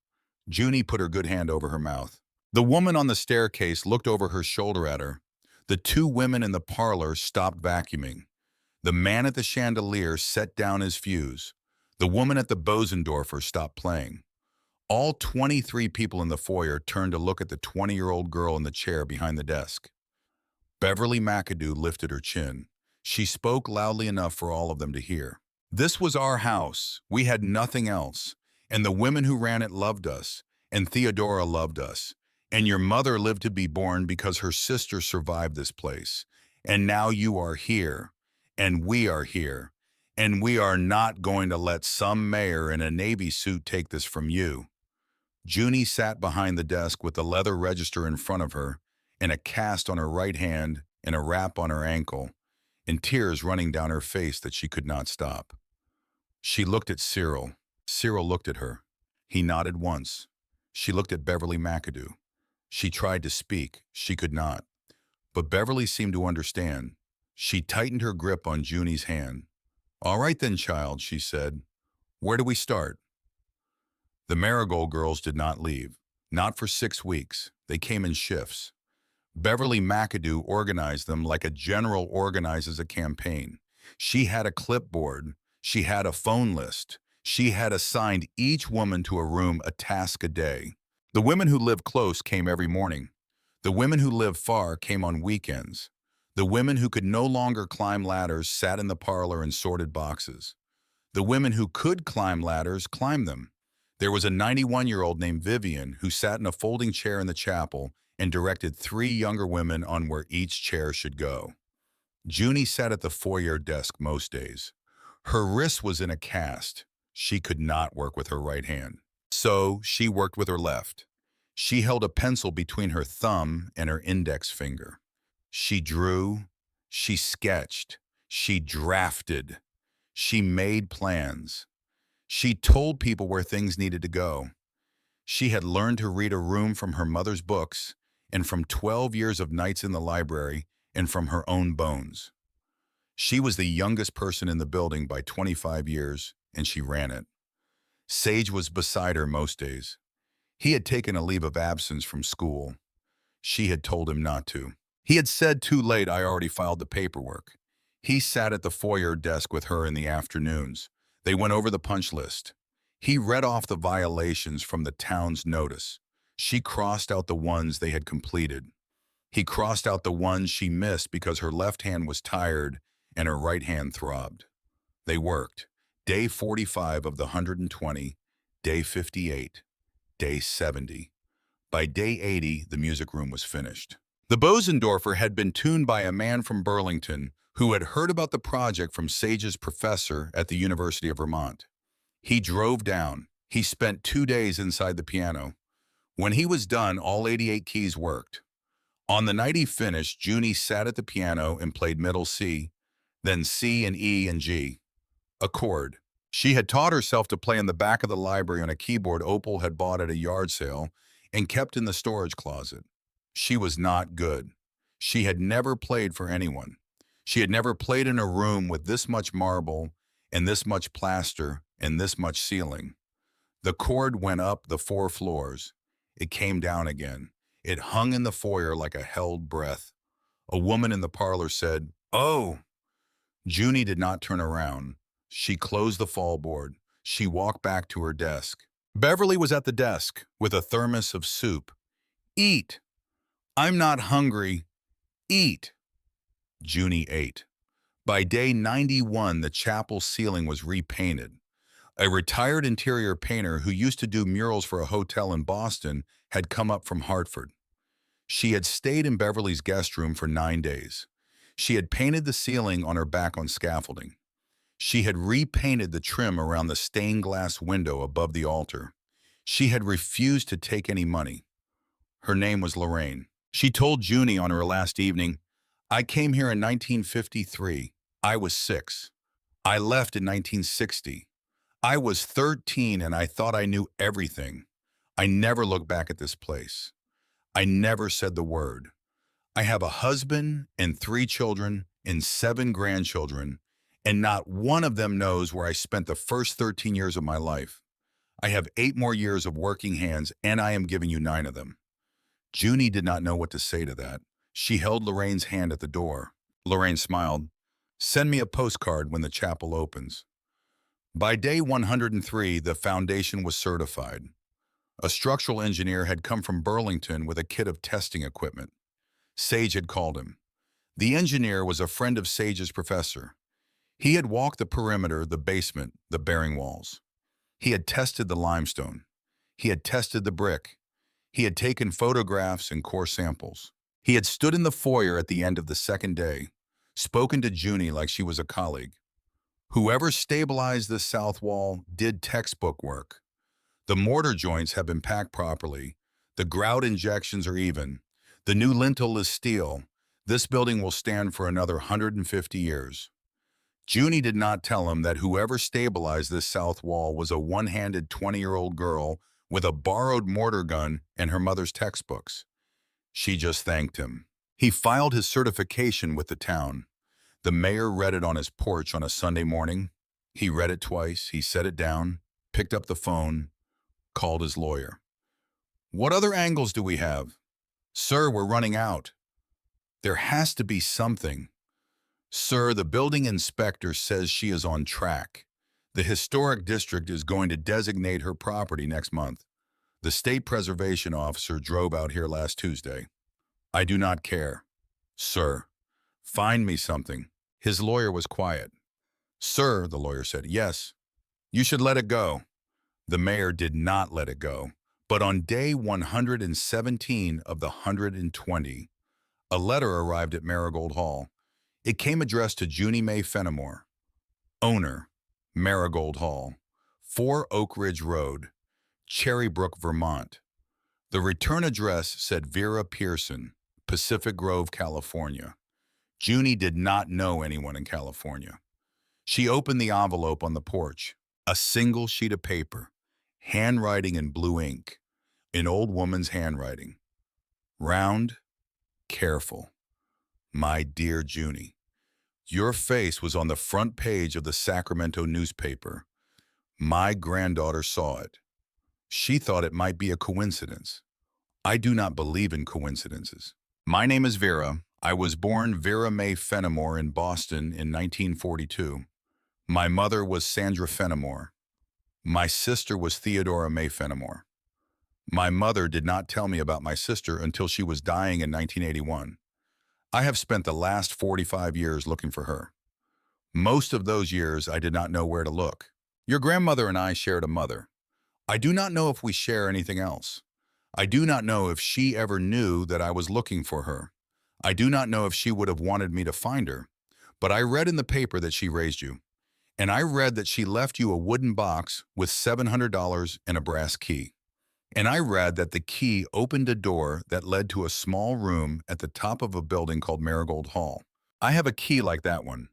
Junie put her good hand over her mouth. The woman on the staircase looked over her shoulder at her. The two women in the parlor stopped vacuuming. The man at the chandelier set down his fuse. The woman at the Bosendorfer stopped playing. All 23 people in the foyer turned to look at the 20-year-old girl in the chair behind the desk. Beverly McAdoo lifted her chin. She spoke loudly enough for all of them to hear. This was our house. We had nothing else. And the women who ran it loved us. And Theodora loved us. And your mother lived to be born because her sister survived this place. And now you are here. And we are here. And we are not going to let some mayor in a Navy suit take this from you. Junie sat behind the desk with the leather register in front of her, and a cast on her right hand and a wrap on her ankle, and tears running down her face that she could not stop. She looked at Cyril. Cyril looked at her. He nodded once. She looked at Beverly McAdoo. She tried to speak. She could not. But Beverly seemed to understand. She tightened her grip on Junie's hand. All right then, child, she said. Where do we start? The Marigold Girls did not leave. Not for 6 weeks. They came in shifts. Beverly McAdoo organized them like a general organizes a campaign. She had a clipboard. She had a phone list. She had assigned each woman to a room, a task a day. The women who lived close came every morning. The women who lived far came on weekends. The women who could no longer climb ladders sat in the parlor and sorted boxes. The women who could climb ladders climbed them. There was a 91-year-old named Vivian who sat in a folding chair in the chapel and directed 3 younger women on where each chair should go. Junie sat at the foyer desk most days. Her wrist was in a cast. She could not work with her right hand. So she worked with her left. She held a pencil between her thumb and her index finger. She drew, she sketched, she drafted, she made plans. She told people where things needed to go. She had learned to read a room from her mother's books and from 12 years of nights in the library and from her own bones. She was the youngest person in the building by 25 years, and she ran it. Sage was beside her most days. He had taken a leave of absence from school. She had told him not to. He had said, "Too late, I already filed the paperwork." He sat at the foyer desk with her in the afternoons. They went over the punch list. He read off the violations from the town's notice. She crossed out the ones they had completed. He crossed out the ones she missed because her left hand was tired and her right hand throbbed. They worked. Day 45 of the 120, day 58, day 70. By day 80, the music room was finished. The Bosendorfer had been tuned by a man from Burlington who had heard about the project from Sage's professor at the University of Vermont. He drove down. He spent 2 days inside the piano. When he was done, all 88 keys worked. On the night he finished, Junie sat at the piano and played middle C, then C and E and G. A chord. She had taught herself to play in the back of the library on a keyboard Opal had bought at a yard sale and kept in the storage closet. She was not good. She had never played for anyone. She had never played in a room with this much marble and this much plaster and this much ceiling. The chord went up the 4 floors. It came down again. It hung in the foyer like a held breath. A woman in the parlor said, "Oh!" Junie did not turn around. She closed the fallboard. She walked back to her desk. Beverly was at the desk with a thermos of soup. "Eat." "I'm not hungry." "Eat." Junie ate. By day 91, the chapel ceiling was repainted. A retired interior painter who used to do murals for a hotel in Boston had come up from Hartford. She had stayed in Beverly's guest room for 9 days. She had painted the ceiling on her back on scaffolding. She had repainted the trim around the stained glass window above the altar. She had refused to take any money. Her name was Lorraine. She told Junie on her last evening, "I came here in 1953. I was 6. I left in 1960. I was 13 and I thought I knew everything. I never looked back at this place. I never said the word. I have a husband and 3 children and 7 grandchildren, and not one of them knows where I spent the first 13 years of my life. I have 8 more years of working hands, and I am giving you 9 of them." Junie did not know what to say to that. She held Lorraine's hand at the door. Lorraine smiled. "Send me a postcard when the chapel opens." By day 103, the foundation was certified. A structural engineer had come from Burlington with a kit of testing equipment. Sage had called him. The engineer was a friend of Sage's professor. He had walked the perimeter, the basement, the bearing walls. He had tested the limestone. He had tested the brick. He had taken photographs and core samples. He had stood in the foyer at the end of the second day, spoken to Junie like she was a colleague. Whoever stabilized this south wall did textbook work. The mortar joints have been packed properly. The grout injections are even. The new lintel is steel. This building will stand for another 150 years. Junie did not tell him that whoever stabilized this south wall was a one-handed 20-year-old girl with a borrowed mortar gun and her mother's textbooks. She just thanked him. He filed his certification with the town. The mayor read it on his porch on a Sunday morning. He read it twice. He set it down, picked up the phone, called his lawyer. "What other angles do we have?" "Sir, we're running out." "There has to be something." "Sir, the building inspector says she is on track. The historic district is going to designate her property next month. The state preservation officer drove out here last Tuesday." "I do not care." "Sir, find me something." His lawyer was quiet. "Sir," the lawyer said, "yes, you should let it go." The mayor did not let it go. But on day 117 of the 120, a letter arrived at Marigold Hall. It came addressed to Junie Mae Fenimore, owner, Marigold Hall, 4 Oak Ridge Road, Cherrybrook, Vermont. The return address said Vera Pearson, Pacific Grove, California. Junie did not know anyone in California. She opened the envelope on the porch. A single sheet of paper, handwriting in blue ink, an old woman's handwriting. Round, careful. My dear Junie, your face was on the front page of the Sacramento newspaper. My granddaughter saw it. She thought it might be a coincidence. I do not believe in coincidences. My name is Vera. I was born Vera Mae Fenimore in Boston in 1942. My mother was Sandra Fenimore. My sister was Theodora Mae Fenimore. My mother did not tell me about my sister until she was dying in 1981. I have spent the last 45 years looking for her. Most of those years, I did not know where to look. Your grandmother and I shared a mother. I do not know if we share anything else. I do not know if she ever knew that I was looking for her. I do not know if she would have wanted me to find her. But I read in the paper that she raised you. And I read that she left you a wooden box with $700 and a brass key. And I read that the key opened a door that led to a small room at the top of a building called Marigold Hall. I have a key like that one.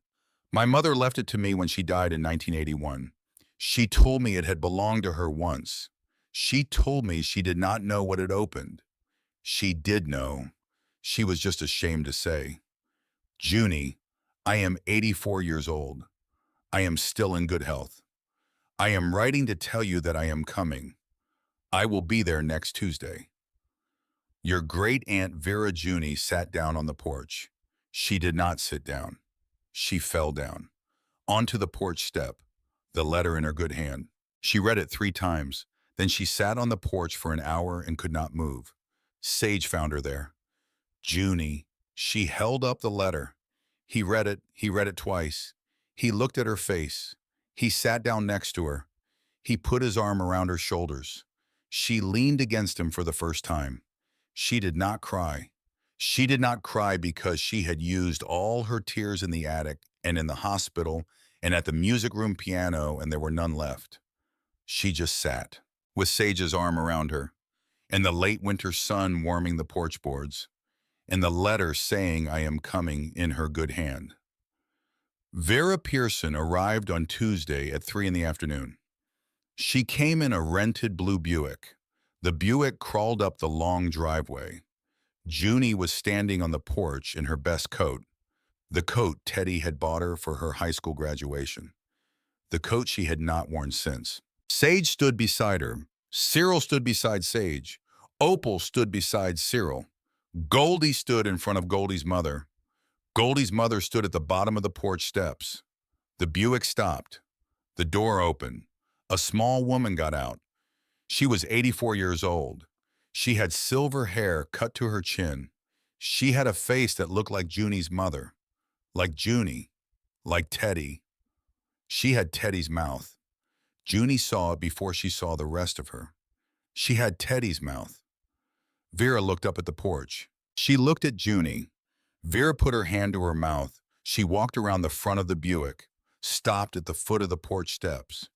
My mother left it to me when she died in 1981. She told me it had belonged to her once. She told me she did not know what it opened. She did know. She was just ashamed to say. Junie, I am 84 years old. I am still in good health. I am writing to tell you that I am coming. I will be there next Tuesday. Your great-aunt Vera Junie sat down on the porch. She did not sit down. She fell down. Onto the porch step, the letter in her good hand. She read it 3 times. Then she sat on the porch for an hour and could not move. Sage found her there. Junie, she held up the letter. He read it twice. He looked at her face. He sat down next to her. He put his arm around her shoulders. She leaned against him for the first time. She did not cry. She did not cry because she had used all her tears in the attic and in the hospital and at the music room piano, and there were none left. She just sat, with Sage's arm around her, and the late winter sun warming the porch boards, and the letter saying I am coming in her good hand. Vera Pearson arrived on Tuesday at 3 in the afternoon. She came in a rented blue Buick. The Buick crawled up the long driveway. Junie was standing on the porch in her best coat, the coat Teddy had bought her for her high school graduation, the coat she had not worn since. Sage stood beside her. Cyril stood beside Sage. Opal stood beside Cyril. Goldie stood in front of Goldie's mother. Goldie's mother stood at the bottom of the porch steps. The Buick stopped. The door opened. A small woman got out. She was 84 years old. She had silver hair cut to her chin. She had a face that looked like Junie's mother, like Junie, like Teddy. She had Teddy's mouth. Junie saw it before she saw the rest of her. She had Teddy's mouth. Vera looked up at the porch. She looked at Junie. Vera put her hand to her mouth. She walked around the front of the Buick, stopped at the foot of the porch steps.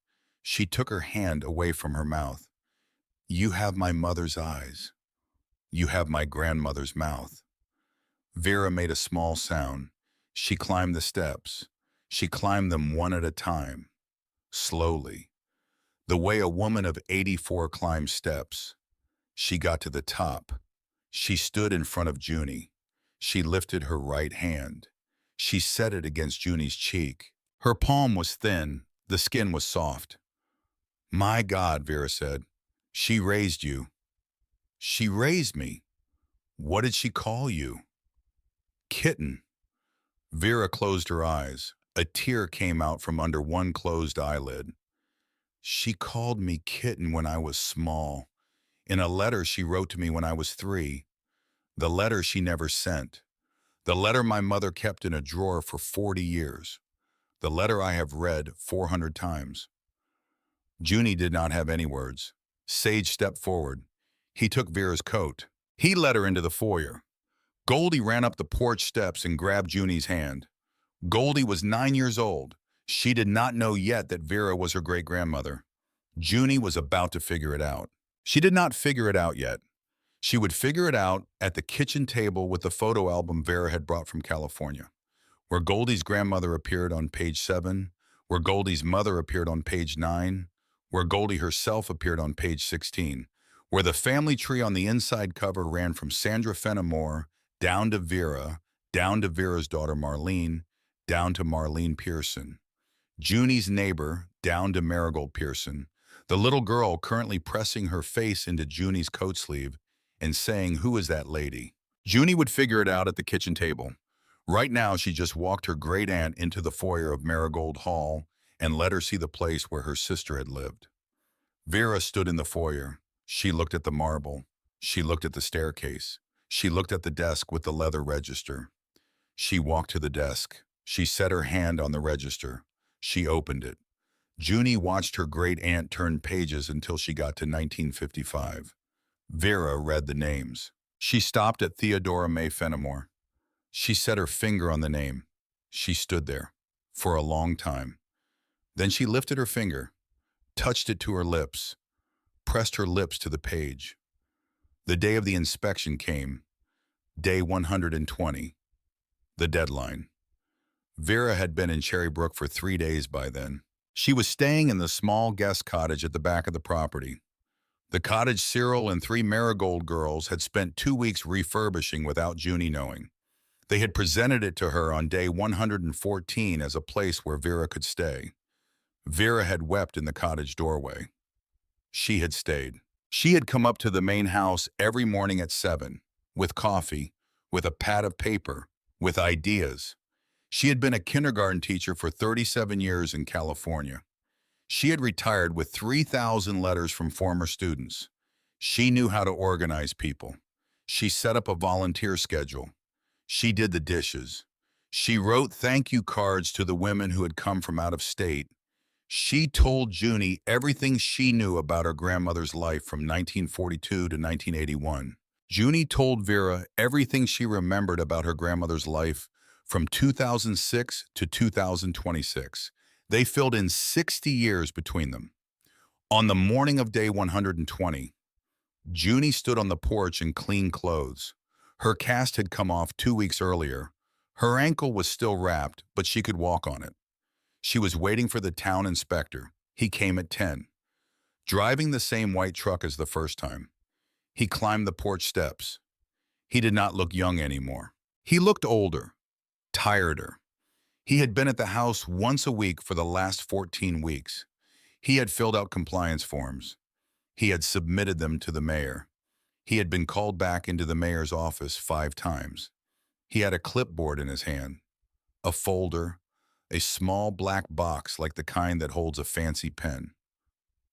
She took her hand away from her mouth. You have my mother's eyes. You have my grandmother's mouth. Vera made a small sound. She climbed the steps. She climbed them one at a time, slowly, the way a woman of 84 climbs steps. She got to the top. She stood in front of Junie. She lifted her right hand. She set it against Junie's cheek. Her palm was thin. The skin was soft. My God, Vera said. She raised you. She raised me. What did she call you? Kitten. Vera closed her eyes. A tear came out from under one closed eyelid. She called me Kitten when I was small. In a letter she wrote to me when I was 3. The letter she never sent. The letter my mother kept in a drawer for 40 years. The letter I have read 400 times. Junie did not have any words. Sage stepped forward. He took Vera's coat. He led her into the foyer. Goldie ran up the porch steps and grabbed Junie's hand. Goldie was 9 years old. She did not know yet that Vera was her great-grandmother. Junie was about to figure it out. She did not figure it out yet. She would figure it out at the kitchen table with the photo album Vera had brought from California, where Goldie's grandmother appeared on page 7, where Goldie's mother appeared on page 9, where Goldie herself appeared on page 16, where the family tree on the inside cover ran from Sandra Fenimore down to Vera, down to Vera's daughter Marlene, down to Marlene Pearson, Junie's neighbor down to Marigold Pearson, the little girl currently pressing her face into Junie's coat sleeve and saying, "Who is that lady?" Junie would figure it out at the kitchen table. Right now, she just walked her great aunt into the foyer of Marigold Hall and let her see the place where her sister had lived. Vera stood in the foyer. She looked at the marble. She looked at the staircase. She looked at the desk with the leather register. She walked to the desk. She set her hand on the register. She opened it. Junie watched her great aunt turn pages until she got to 1955. Vera read the names. She stopped at Theodora May Fenimore. She set her finger on the name. She stood there for a long time. Then she lifted her finger, touched it to her lips, pressed her lips to the page. The day of the inspection came, day 120, the deadline. Vera had been in Cherry Brook for 3 days by then. She was staying in the small guest cottage at the back of the property. The cottage Cyril and 3 Marigold girls had spent 2 weeks refurbishing without Junie knowing. They had presented it to her on day 114 as a place where Vera could stay. Vera had wept in the cottage doorway. She had stayed. She had come up to the main house every morning at 7, with coffee, with a pad of paper, with ideas. She had been a kindergarten teacher for 37 years in California. She had retired with 3,000 letters from former students. She knew how to organize people. She set up a volunteer schedule. She did the dishes. She wrote thank you cards to the women who had come from out of state. She told Junie everything she knew about her grandmother's life from 1942 to 1981. Junie told Vera everything she remembered about her grandmother's life from 2006 to 2026. They filled in 60 years between them. On the morning of day 120, Junie stood on the porch in clean clothes. Her cast had come off 2 weeks earlier. Her ankle was still wrapped, but she could walk on it. She was waiting for the town inspector. He came at 10, driving the same white truck as the first time. He climbed the porch steps. He did not look young anymore. He looked older, tireder. He had been at the house once a week for the last 14 weeks. He had filled out compliance forms. He had submitted them to the mayor. He had been called back into the mayor's office 5 times. He had a clipboard in his hand, a folder, a small black box like the kind that holds a fancy pen.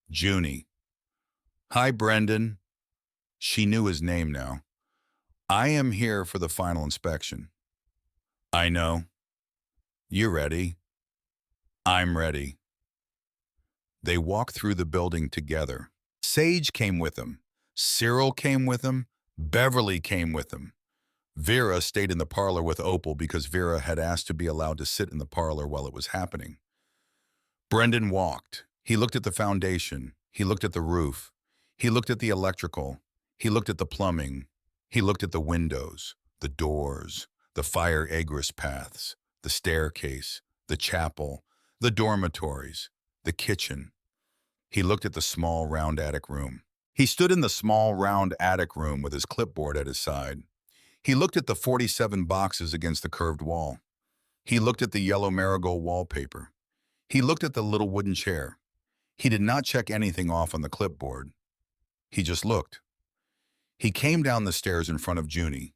Junie. Hi, Brendan. She knew his name now. I am here for the final inspection. I know. You ready? I'm ready. They walked through the building together. Sage came with him. Cyril came with him. Beverly came with him. Vera stayed in the parlor with Opal because Vera had asked to be allowed to sit in the parlor while it was happening. Brendan walked. He looked at the foundation. He looked at the roof. He looked at the electrical. He looked at the plumbing. He looked at the windows, the doors, the fire egress paths, the staircase, the chapel, the dormitories, the kitchen. He looked at the small round attic room. He stood in the small round attic room with his clipboard at his side. He looked at the 47 boxes against the curved wall. He looked at the yellow marigold wallpaper. He looked at the little wooden chair. He did not check anything off on the clipboard. He just looked. He came down the stairs in front of Junie.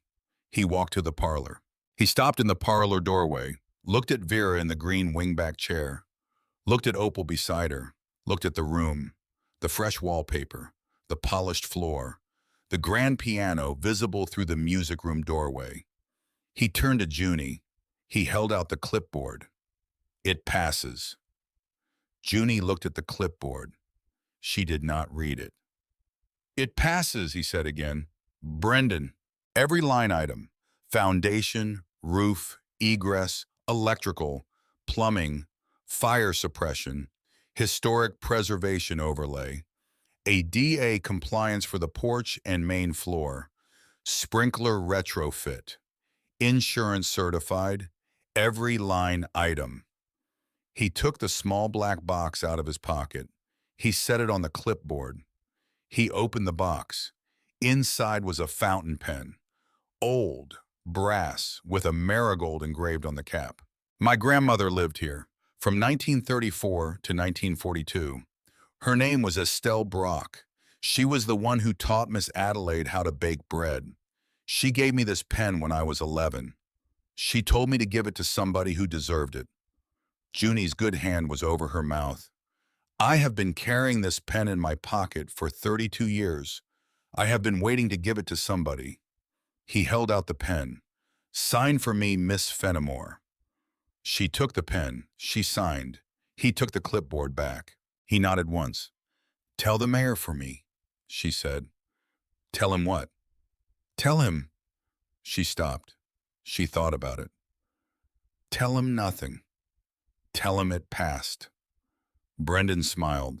He walked to the parlor. He stopped in the parlor doorway, looked at Vera in the green wingback chair, looked at Opal beside her, looked at the room, the fresh wallpaper, the polished floor, the grand piano visible through the music room doorway. He turned to Junie. He held out the clipboard. It passes. Junie looked at the clipboard. She did not read it. It passes, he said again. Brendan, every line item, foundation, roof, egress, electrical, plumbing, fire suppression, historic preservation overlay, A DA compliance for the porch and main floor, sprinkler retrofit, insurance certified, every line item. He took the small black box out of his pocket. He set it on the clipboard. He opened the box. Inside was a fountain pen, old, brass, with a marigold engraved on the cap. My grandmother lived here from 1934 to 1942. Her name was Estelle Brock. She was the one who taught Miss Adelaide how to bake bread. She gave me this pen when I was 11. She told me to give it to somebody who deserved it. Junie's good hand was over her mouth. I have been carrying this pen in my pocket for 32 years. I have been waiting to give it to somebody. He held out the pen. Sign for me, Miss Fenimore. She took the pen. She signed. He took the clipboard back. He nodded once. Tell the mayor for me, she said. Tell him what? Tell him. She stopped. She thought about it. Tell him nothing. Tell him it passed. Brendan smiled,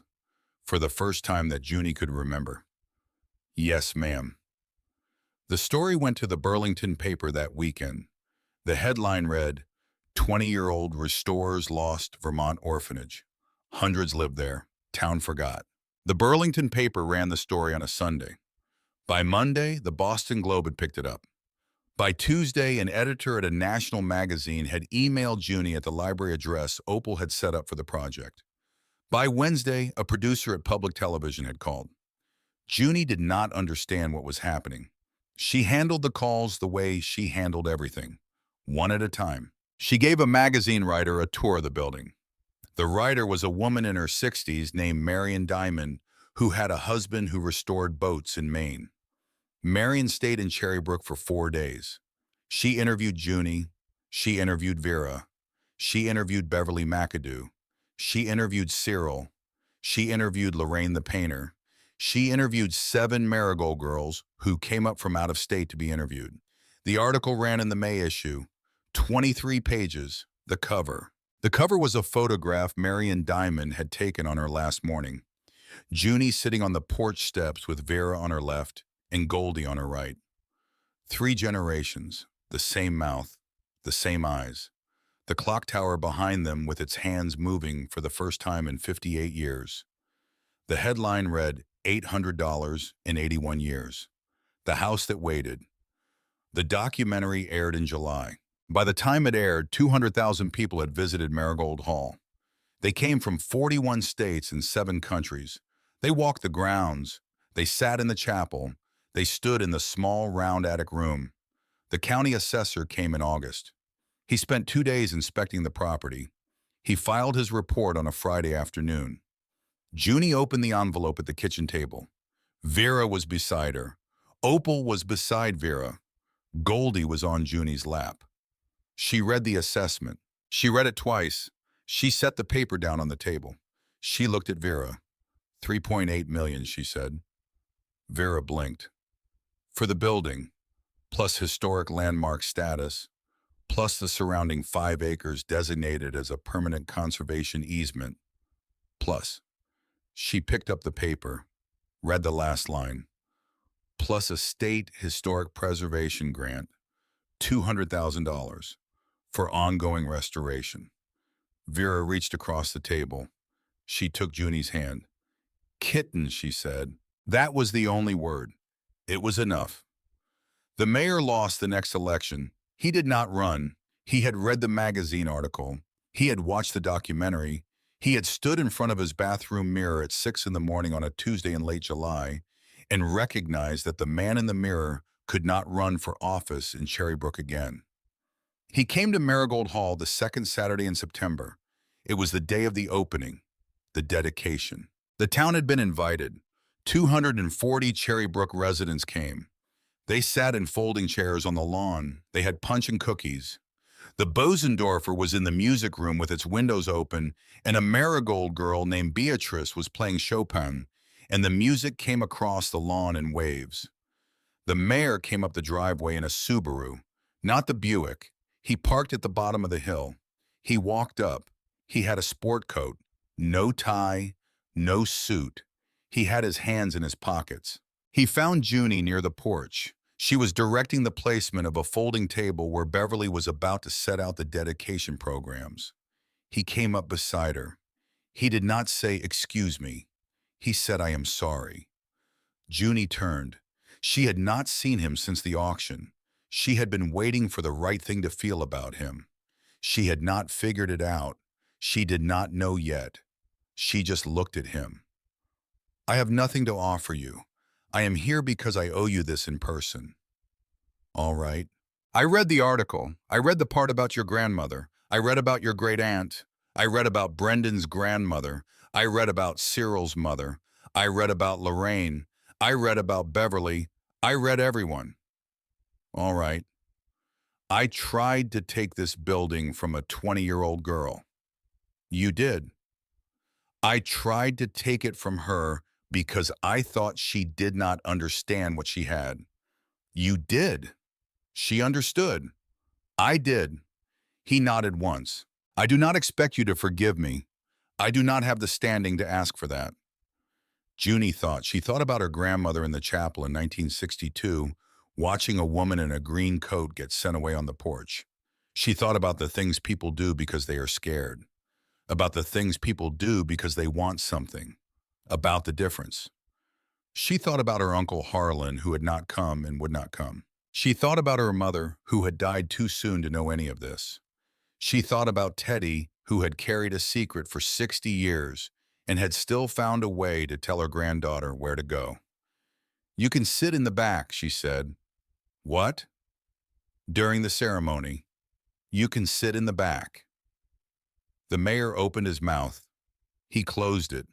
for the first time that Junie could remember. Yes, ma'am. The story went to the Burlington paper that weekend. The headline read, 20-year-old restores lost Vermont orphanage. Hundreds lived there. Town forgot. The Burlington paper ran the story on a Sunday. By Monday, the Boston Globe had picked it up. By Tuesday, an editor at a national magazine had emailed Junie at the library address Opal had set up for the project. By Wednesday, a producer at public television had called. Junie did not understand what was happening. She handled the calls the way she handled everything, one at a time. She gave a magazine writer a tour of the building. The writer was a woman in her 60s named Marion Diamond, who had a husband who restored boats in Maine. Marion stayed in Cherrybrook for 4 days. She interviewed Junie. She interviewed Vera. She interviewed Beverly McAdoo. She interviewed Cyril. She interviewed Lorraine the painter. She interviewed 7 Marigold girls who came up from out of state to be interviewed. The article ran in the May issue, 23 pages, the cover. The cover was a photograph Marion Diamond had taken on her last morning. Junie sitting on the porch steps with Vera on her left and Goldie on her right. 3 generations, the same mouth, the same eyes. The clock tower behind them with its hands moving for the first time in 58 years. The headline read, $800 in 81 years. The House That Waited. The documentary aired in July. By the time it aired, 200,000 people had visited Marigold Hall. They came from 41 states and 7 countries. They walked the grounds. They sat in the chapel. They stood in the small, round attic room. The county assessor came in August. He spent 2 days inspecting the property. He filed his report on a Friday afternoon. Junie opened the envelope at the kitchen table. Vera was beside her. Opal was beside Vera. Goldie was on Junie's lap. She read the assessment. She read it twice. She set the paper down on the table. She looked at Vera. 3.8 million, she said. Vera blinked. For the building, plus historic landmark status, plus the surrounding 5 acres designated as a permanent conservation easement, plus. She picked up the paper, read the last line, plus a state historic preservation grant, $200,000 for ongoing restoration. Vera reached across the table. She took Junie's hand. Kitten, she said. That was the only word. It was enough. The mayor lost the next election. He did not run. He had read the magazine article. He had watched the documentary. He had stood in front of his bathroom mirror at 6 in the morning on a Tuesday in late July and recognized that the man in the mirror could not run for office in Cherrybrook again. He came to Marigold Hall the 2nd Saturday in September. It was the day of the opening, the dedication. The town had been invited. 240 Cherrybrook residents came. They sat in folding chairs on the lawn. They had punch and cookies. The Bosendorfer was in the music room with its windows open, and a Marigold girl named Beatrice was playing Chopin, and the music came across the lawn in waves. The mayor came up the driveway in a Subaru, not the Buick. He parked at the bottom of the hill. He walked up. He had a sport coat, no tie, no suit. He had his hands in his pockets. He found Junie near the porch. She was directing the placement of a folding table where Beverly was about to set out the dedication programs. He came up beside her. He did not say, "Excuse me." He said, "I am sorry." Junie turned. She had not seen him since the auction. She had been waiting for the right thing to feel about him. She had not figured it out. She did not know yet. She just looked at him. "I have nothing to offer you. I am here because I owe you this in person." "All right." "I read the article. I read the part about your grandmother. I read about your great aunt. I read about Brendan's grandmother. I read about Cyril's mother. I read about Lorraine. I read about Beverly. I read everyone." "All right." "I tried to take this building from a 20-year-old girl." "You did." "I tried to take it from her because I thought she did not understand what she had." "You did." "She understood." "I did." He nodded once. "I do not expect you to forgive me. I do not have the standing to ask for that." Junie thought. She thought about her grandmother in the chapel in 1962, watching a woman in a green coat get sent away on the porch. She thought about the things people do because they are scared, about the things people do because they want something, about the difference. She thought about her Uncle Harlan, who had not come and would not come. She thought about her mother, who had died too soon to know any of this. She thought about Teddy, who had carried a secret for 60 years and had still found a way to tell her granddaughter where to go. "You can sit in the back," she said. "What?" "During the ceremony. You can sit in the back." The mayor opened his mouth. He closed it.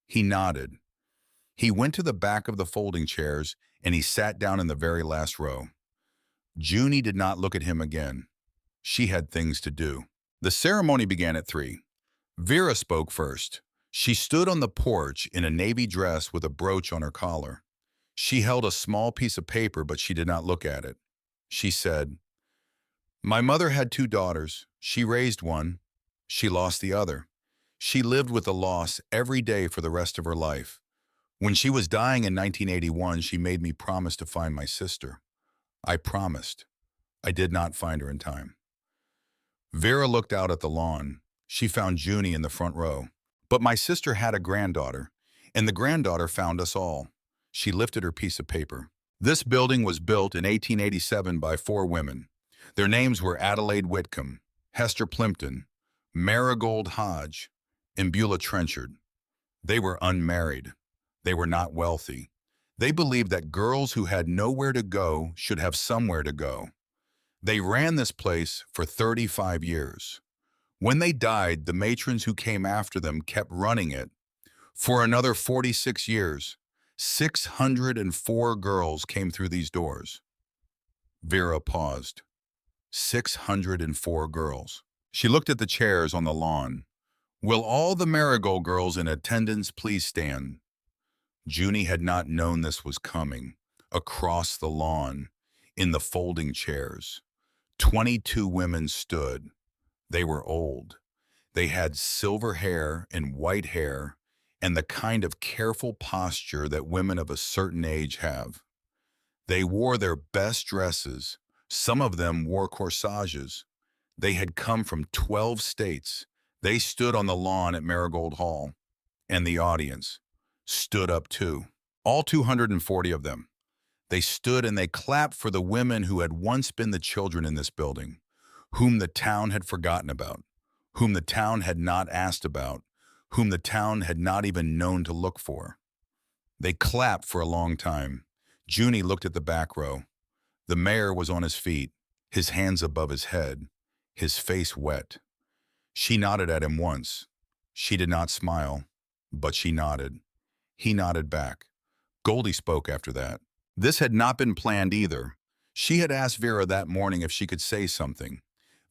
He nodded. He went to the back of the folding chairs and he sat down in the very last row. Junie did not look at him again. She had things to do. The ceremony began at 3. Vera spoke first. She stood on the porch in a navy dress with a brooch on her collar. She held a small piece of paper, but she did not look at it. She said, "My mother had 2 daughters. She raised one. She lost the other. She lived with the loss every day for the rest of her life. When she was dying in 1981, she made me promise to find my sister. I promised. I did not find her in time." Vera looked out at the lawn. She found Junie in the front row. "But my sister had a granddaughter, and the granddaughter found us all." She lifted her piece of paper. "This building was built in 1887 by 4 women. Their names were Adelaide Whitcomb, Hester Plimpton, Marigold Hodge, and Beulah Trenchard. They were unmarried. They were not wealthy. They believed that girls who had nowhere to go should have somewhere to go. They ran this place for 35 years. When they died, the matrons who came after them kept running it. For another 46 years, 604 girls came through these doors." Vera paused. 604 girls. She looked at the chairs on the lawn. "Will all the Marigold girls in attendance please stand?" Junie had not known this was coming. Across the lawn, in the folding chairs, 22 women stood. They were old. They had silver hair and white hair and the kind of careful posture that women of a certain age have. They wore their best dresses. Some of them wore corsages. They had come from 12 states. They stood on the lawn at Marigold Hall, and the audience stood up too. All 240 of them. They stood and they clapped for the women who had once been the children in this building, whom the town had forgotten about, whom the town had not asked about, whom the town had not even known to look for. They clapped for a long time. Junie looked at the back row. The mayor was on his feet, his hands above his head, his face wet. She nodded at him once. She did not smile, but she nodded. He nodded back. Goldie spoke after that. This had not been planned either. She had asked Vera that morning if she could say something.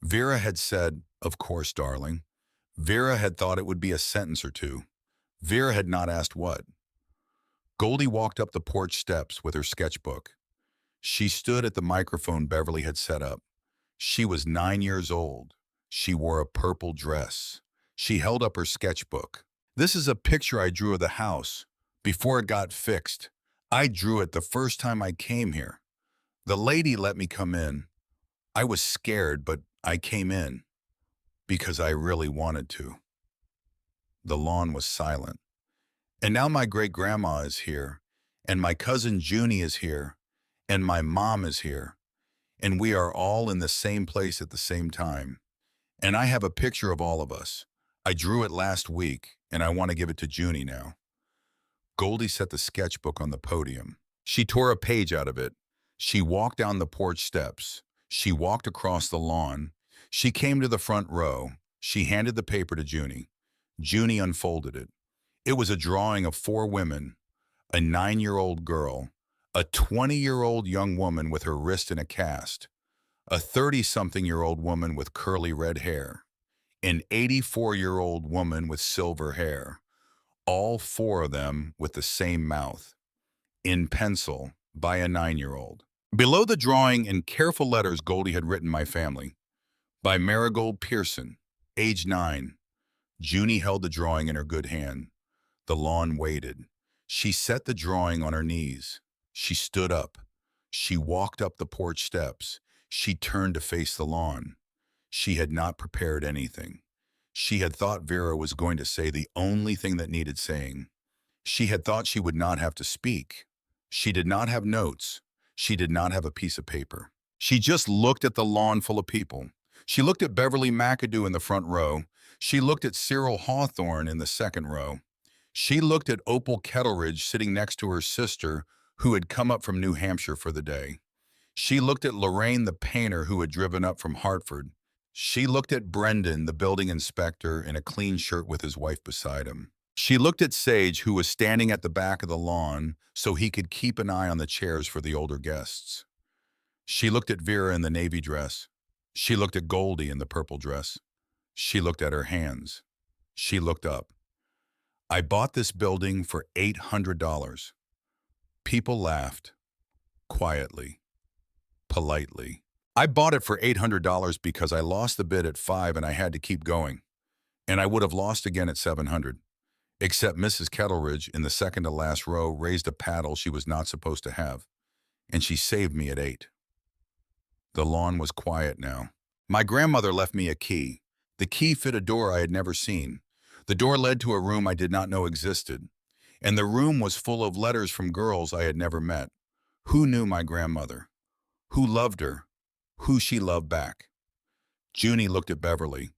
Vera had said, "Of course, darling." Vera had thought it would be a sentence or two. Vera had not asked what. Goldie walked up the porch steps with her sketchbook. She stood at the microphone Beverly had set up. She was 9 years old. She wore a purple dress. She held up her sketchbook. "This is a picture I drew of the house. before it got fixed. I drew it the first time I came here. The lady let me come in. I was scared, but I came in because I really wanted to. The lawn was silent. And now my great-grandma is here, and my cousin Junie is here, and my mom is here, and we are all in the same place at the same time. And I have a picture of all of us. I drew it last week, and I want to give it to Junie now. Goldie set the sketchbook on the podium. She tore a page out of it. She walked down the porch steps. She walked across the lawn. She came to the front row. She handed the paper to Junie. Junie unfolded it. It was a drawing of 4 women, a 9-year-old girl, a 20-year-old young woman with her wrist in a cast, a 30-something-year-old woman with curly red hair, an 84-year-old woman with silver hair, all 4 of them with the same mouth, in pencil by a 9-year-old. Below the drawing, in careful letters, Goldie had written my family. By Marigold Pearson, age 9. Junie held the drawing in her good hand. The lawn waited. She set the drawing on her knees. She stood up. She walked up the porch steps. She turned to face the lawn. She had not prepared anything. She had thought Vera was going to say the only thing that needed saying. She had thought she would not have to speak. She did not have notes. She did not have a piece of paper. She just looked at the lawn full of people. She looked at Beverly McAdoo in the front row. She looked at Cyril Hawthorne in the second row. She looked at Opal Kettleridge sitting next to her sister, who had come up from New Hampshire for the day. She looked at Lorraine the painter, who had driven up from Hartford. She looked at Brendan, the building inspector, in a clean shirt with his wife beside him. She looked at Sage, who was standing at the back of the lawn so he could keep an eye on the chairs for the older guests. She looked at Vera in the navy dress. She looked at Goldie in the purple dress. She looked at her hands. She looked up. I bought this building for $800. People laughed, quietly, politely. I bought it for $800 because I lost the bid at 5 and I had to keep going. And I would have lost again at 700. Except Mrs. Kettleridge in the second to last row raised a paddle she was not supposed to have, and she saved me at 8. The lawn was quiet now. My grandmother left me a key. The key fit a door I had never seen. The door led to a room I did not know existed, and the room was full of letters from girls I had never met. Who knew my grandmother? Who loved her? Who she loved back? Junie looked at Beverly.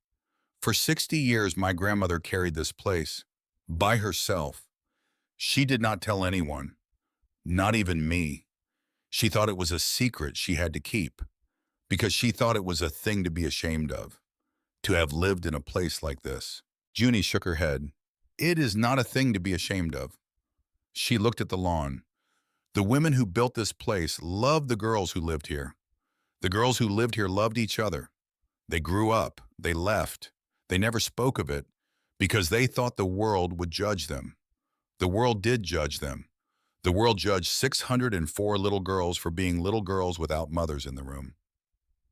For 60 years, my grandmother carried this place, by herself. She did not tell anyone, not even me. She thought it was a secret she had to keep, because she thought it was a thing to be ashamed of, to have lived in a place like this. Junie shook her head. It is not a thing to be ashamed of. She looked at the lawn. The women who built this place loved the girls who lived here. The girls who lived here loved each other. They grew up. They left. They never spoke of it because they thought the world would judge them. The world did judge them. The world judged 604 little girls for being little girls without mothers in the room.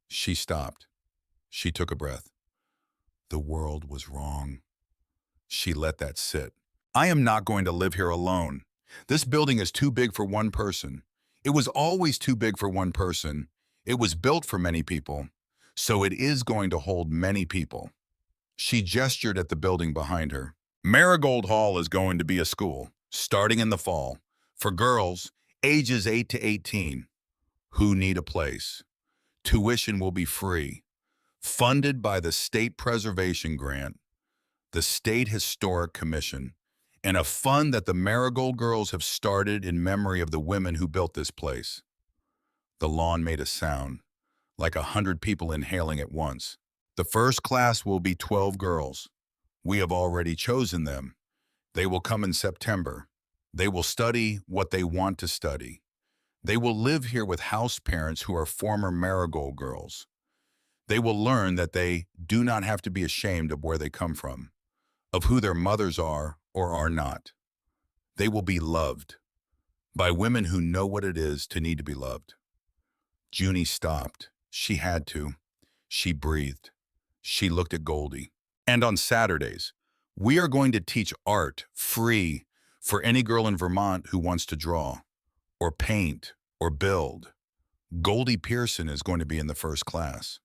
She stopped. She took a breath. The world was wrong. She let that sit. I am not going to live here alone. This building is too big for one person. It was always too big for one person. It was built for many people, so it is going to hold many people. She gestured at the building behind her. Marigold Hall is going to be a school, starting in the fall, for girls ages 8 to 18 who need a place. Tuition will be free, funded by the State Preservation Grant, the State Historic Commission, and a fund that the Marigold girls have started in memory of the women who built this place. The lawn made a sound, like 100 people inhaling at once. The first class will be 12 girls. We have already chosen them. They will come in September. They will study what they want to study. They will live here with house parents who are former Marigold girls. They will learn that they do not have to be ashamed of where they come from, of who their mothers are or are not. They will be loved by women who know what it is to need to be loved. Junie stopped. She had to. She breathed. She looked at Goldie. And on Saturdays, we are going to teach art free For any girl in Vermont who wants to draw, or paint, or build, Goldie Pearson is going to be in the first class.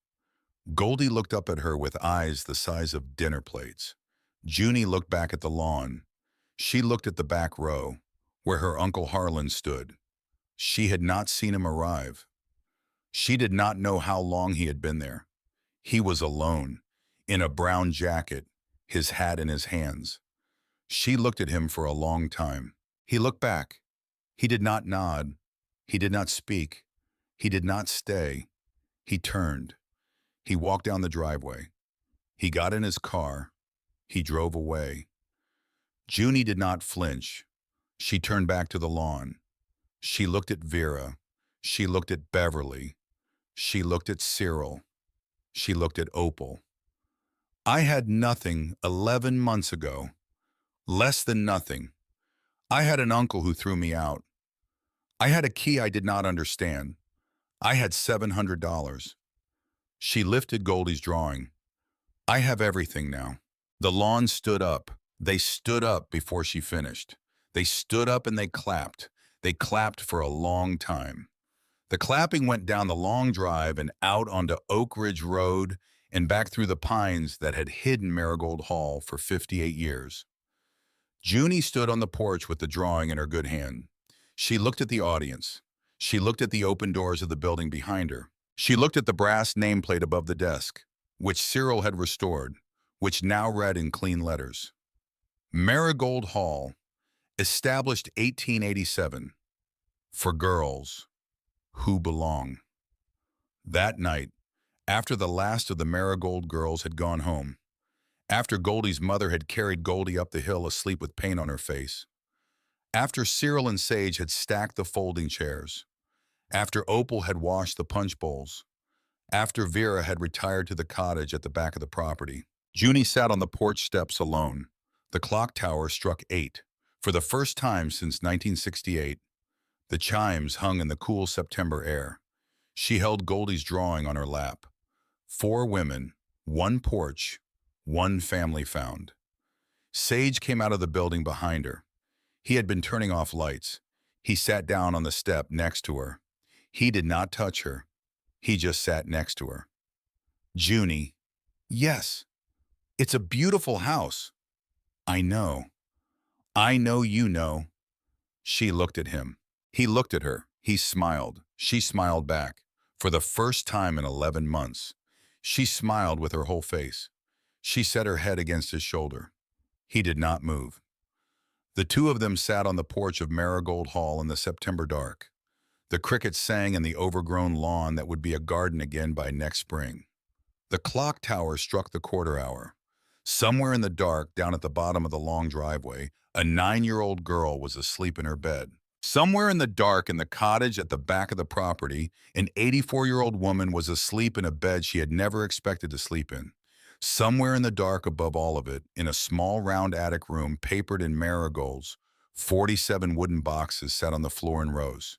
Goldie looked up at her with eyes the size of dinner plates. Junie looked back at the lawn. She looked at the back row, where her Uncle Harlan stood. She had not seen him arrive. She did not know how long he had been there. He was alone, in a brown jacket, his hat in his hands. She looked at him for a long time. He looked back. He did not nod. He did not speak. He did not stay. He turned. He walked down the driveway. He got in his car. He drove away. Junie did not flinch. She turned back to the lawn. She looked at Vera. She looked at Beverly. She looked at Cyril. She looked at Opal. I had nothing 11 months ago. Less than nothing. I had an uncle who threw me out. I had a key I did not understand. I had $700. She lifted Goldie's drawing. I have everything now. The lawn stood up. They stood up before she finished. They stood up and they clapped. They clapped for a long time. The clapping went down the long drive and out onto Oak Ridge Road and back through the pines that had hidden Marigold Hall for 58 years. Junie stood on the porch with the drawing in her good hand. She looked at the audience. She looked at the open doors of the building behind her. She looked at the brass nameplate above the desk, which Cyril had restored, which now read in clean letters. Marigold Hall, established 1887, for girls who belong. That night, after the last of the Marigold girls had gone home, after Goldie's mother had carried Goldie up the hill asleep with paint on her face, after Cyril and Sage had stacked the folding chairs, after Opal had washed the punch bowls, after Vera had retired to the cottage at the back of the property, Junie sat on the porch steps alone. The clock tower struck 8. For the first time since 1968, the chimes hung in the cool September air. She held Goldie's drawing on her lap. 4 women, 1 porch, 1 family found. Sage came out of the building behind her. He had been turning off lights. He sat down on the step next to her. He did not touch her. He just sat next to her. Junie, yes, it's a beautiful house. I know. I know you know. She looked at him. He looked at her. He smiled. She smiled back. For the first time in 11 months, she smiled with her whole face. She set her head against his shoulder. He did not move. The two of them sat on the porch of Marigold Hall in the September dark. The crickets sang in the overgrown lawn that would be a garden again by next spring. The clock tower struck the quarter hour. Somewhere in the dark, down at the bottom of the long driveway, a 9-year-old girl was asleep in her bed. Somewhere in the dark in the cottage at the back of the property, an 84-year-old woman was asleep in a bed she had never expected to sleep in. Somewhere in the dark above all of it, in a small round attic room papered in marigolds, 47 wooden boxes sat on the floor in rows.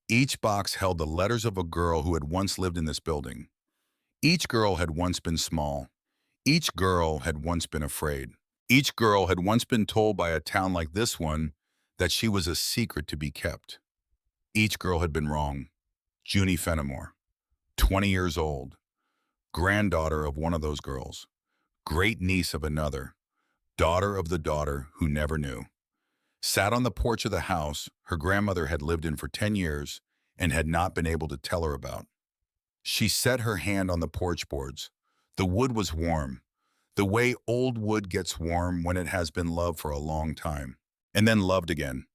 Each box held the letters of a girl who had once lived in this building. Each girl had once been small. Each girl had once been afraid. Each girl had once been told by a town like this one that she was a secret to be kept. Each girl had been wrong. Junie Fenimore, 20 years old, granddaughter of one of those girls, great niece of another, daughter of the daughter who never knew. Sat on the porch of the house her grandmother had lived in for 10 years and had not been able to tell her about. She set her hand on the porch boards. The wood was warm, the way old wood gets warm when it has been loved for a long time, and then loved again.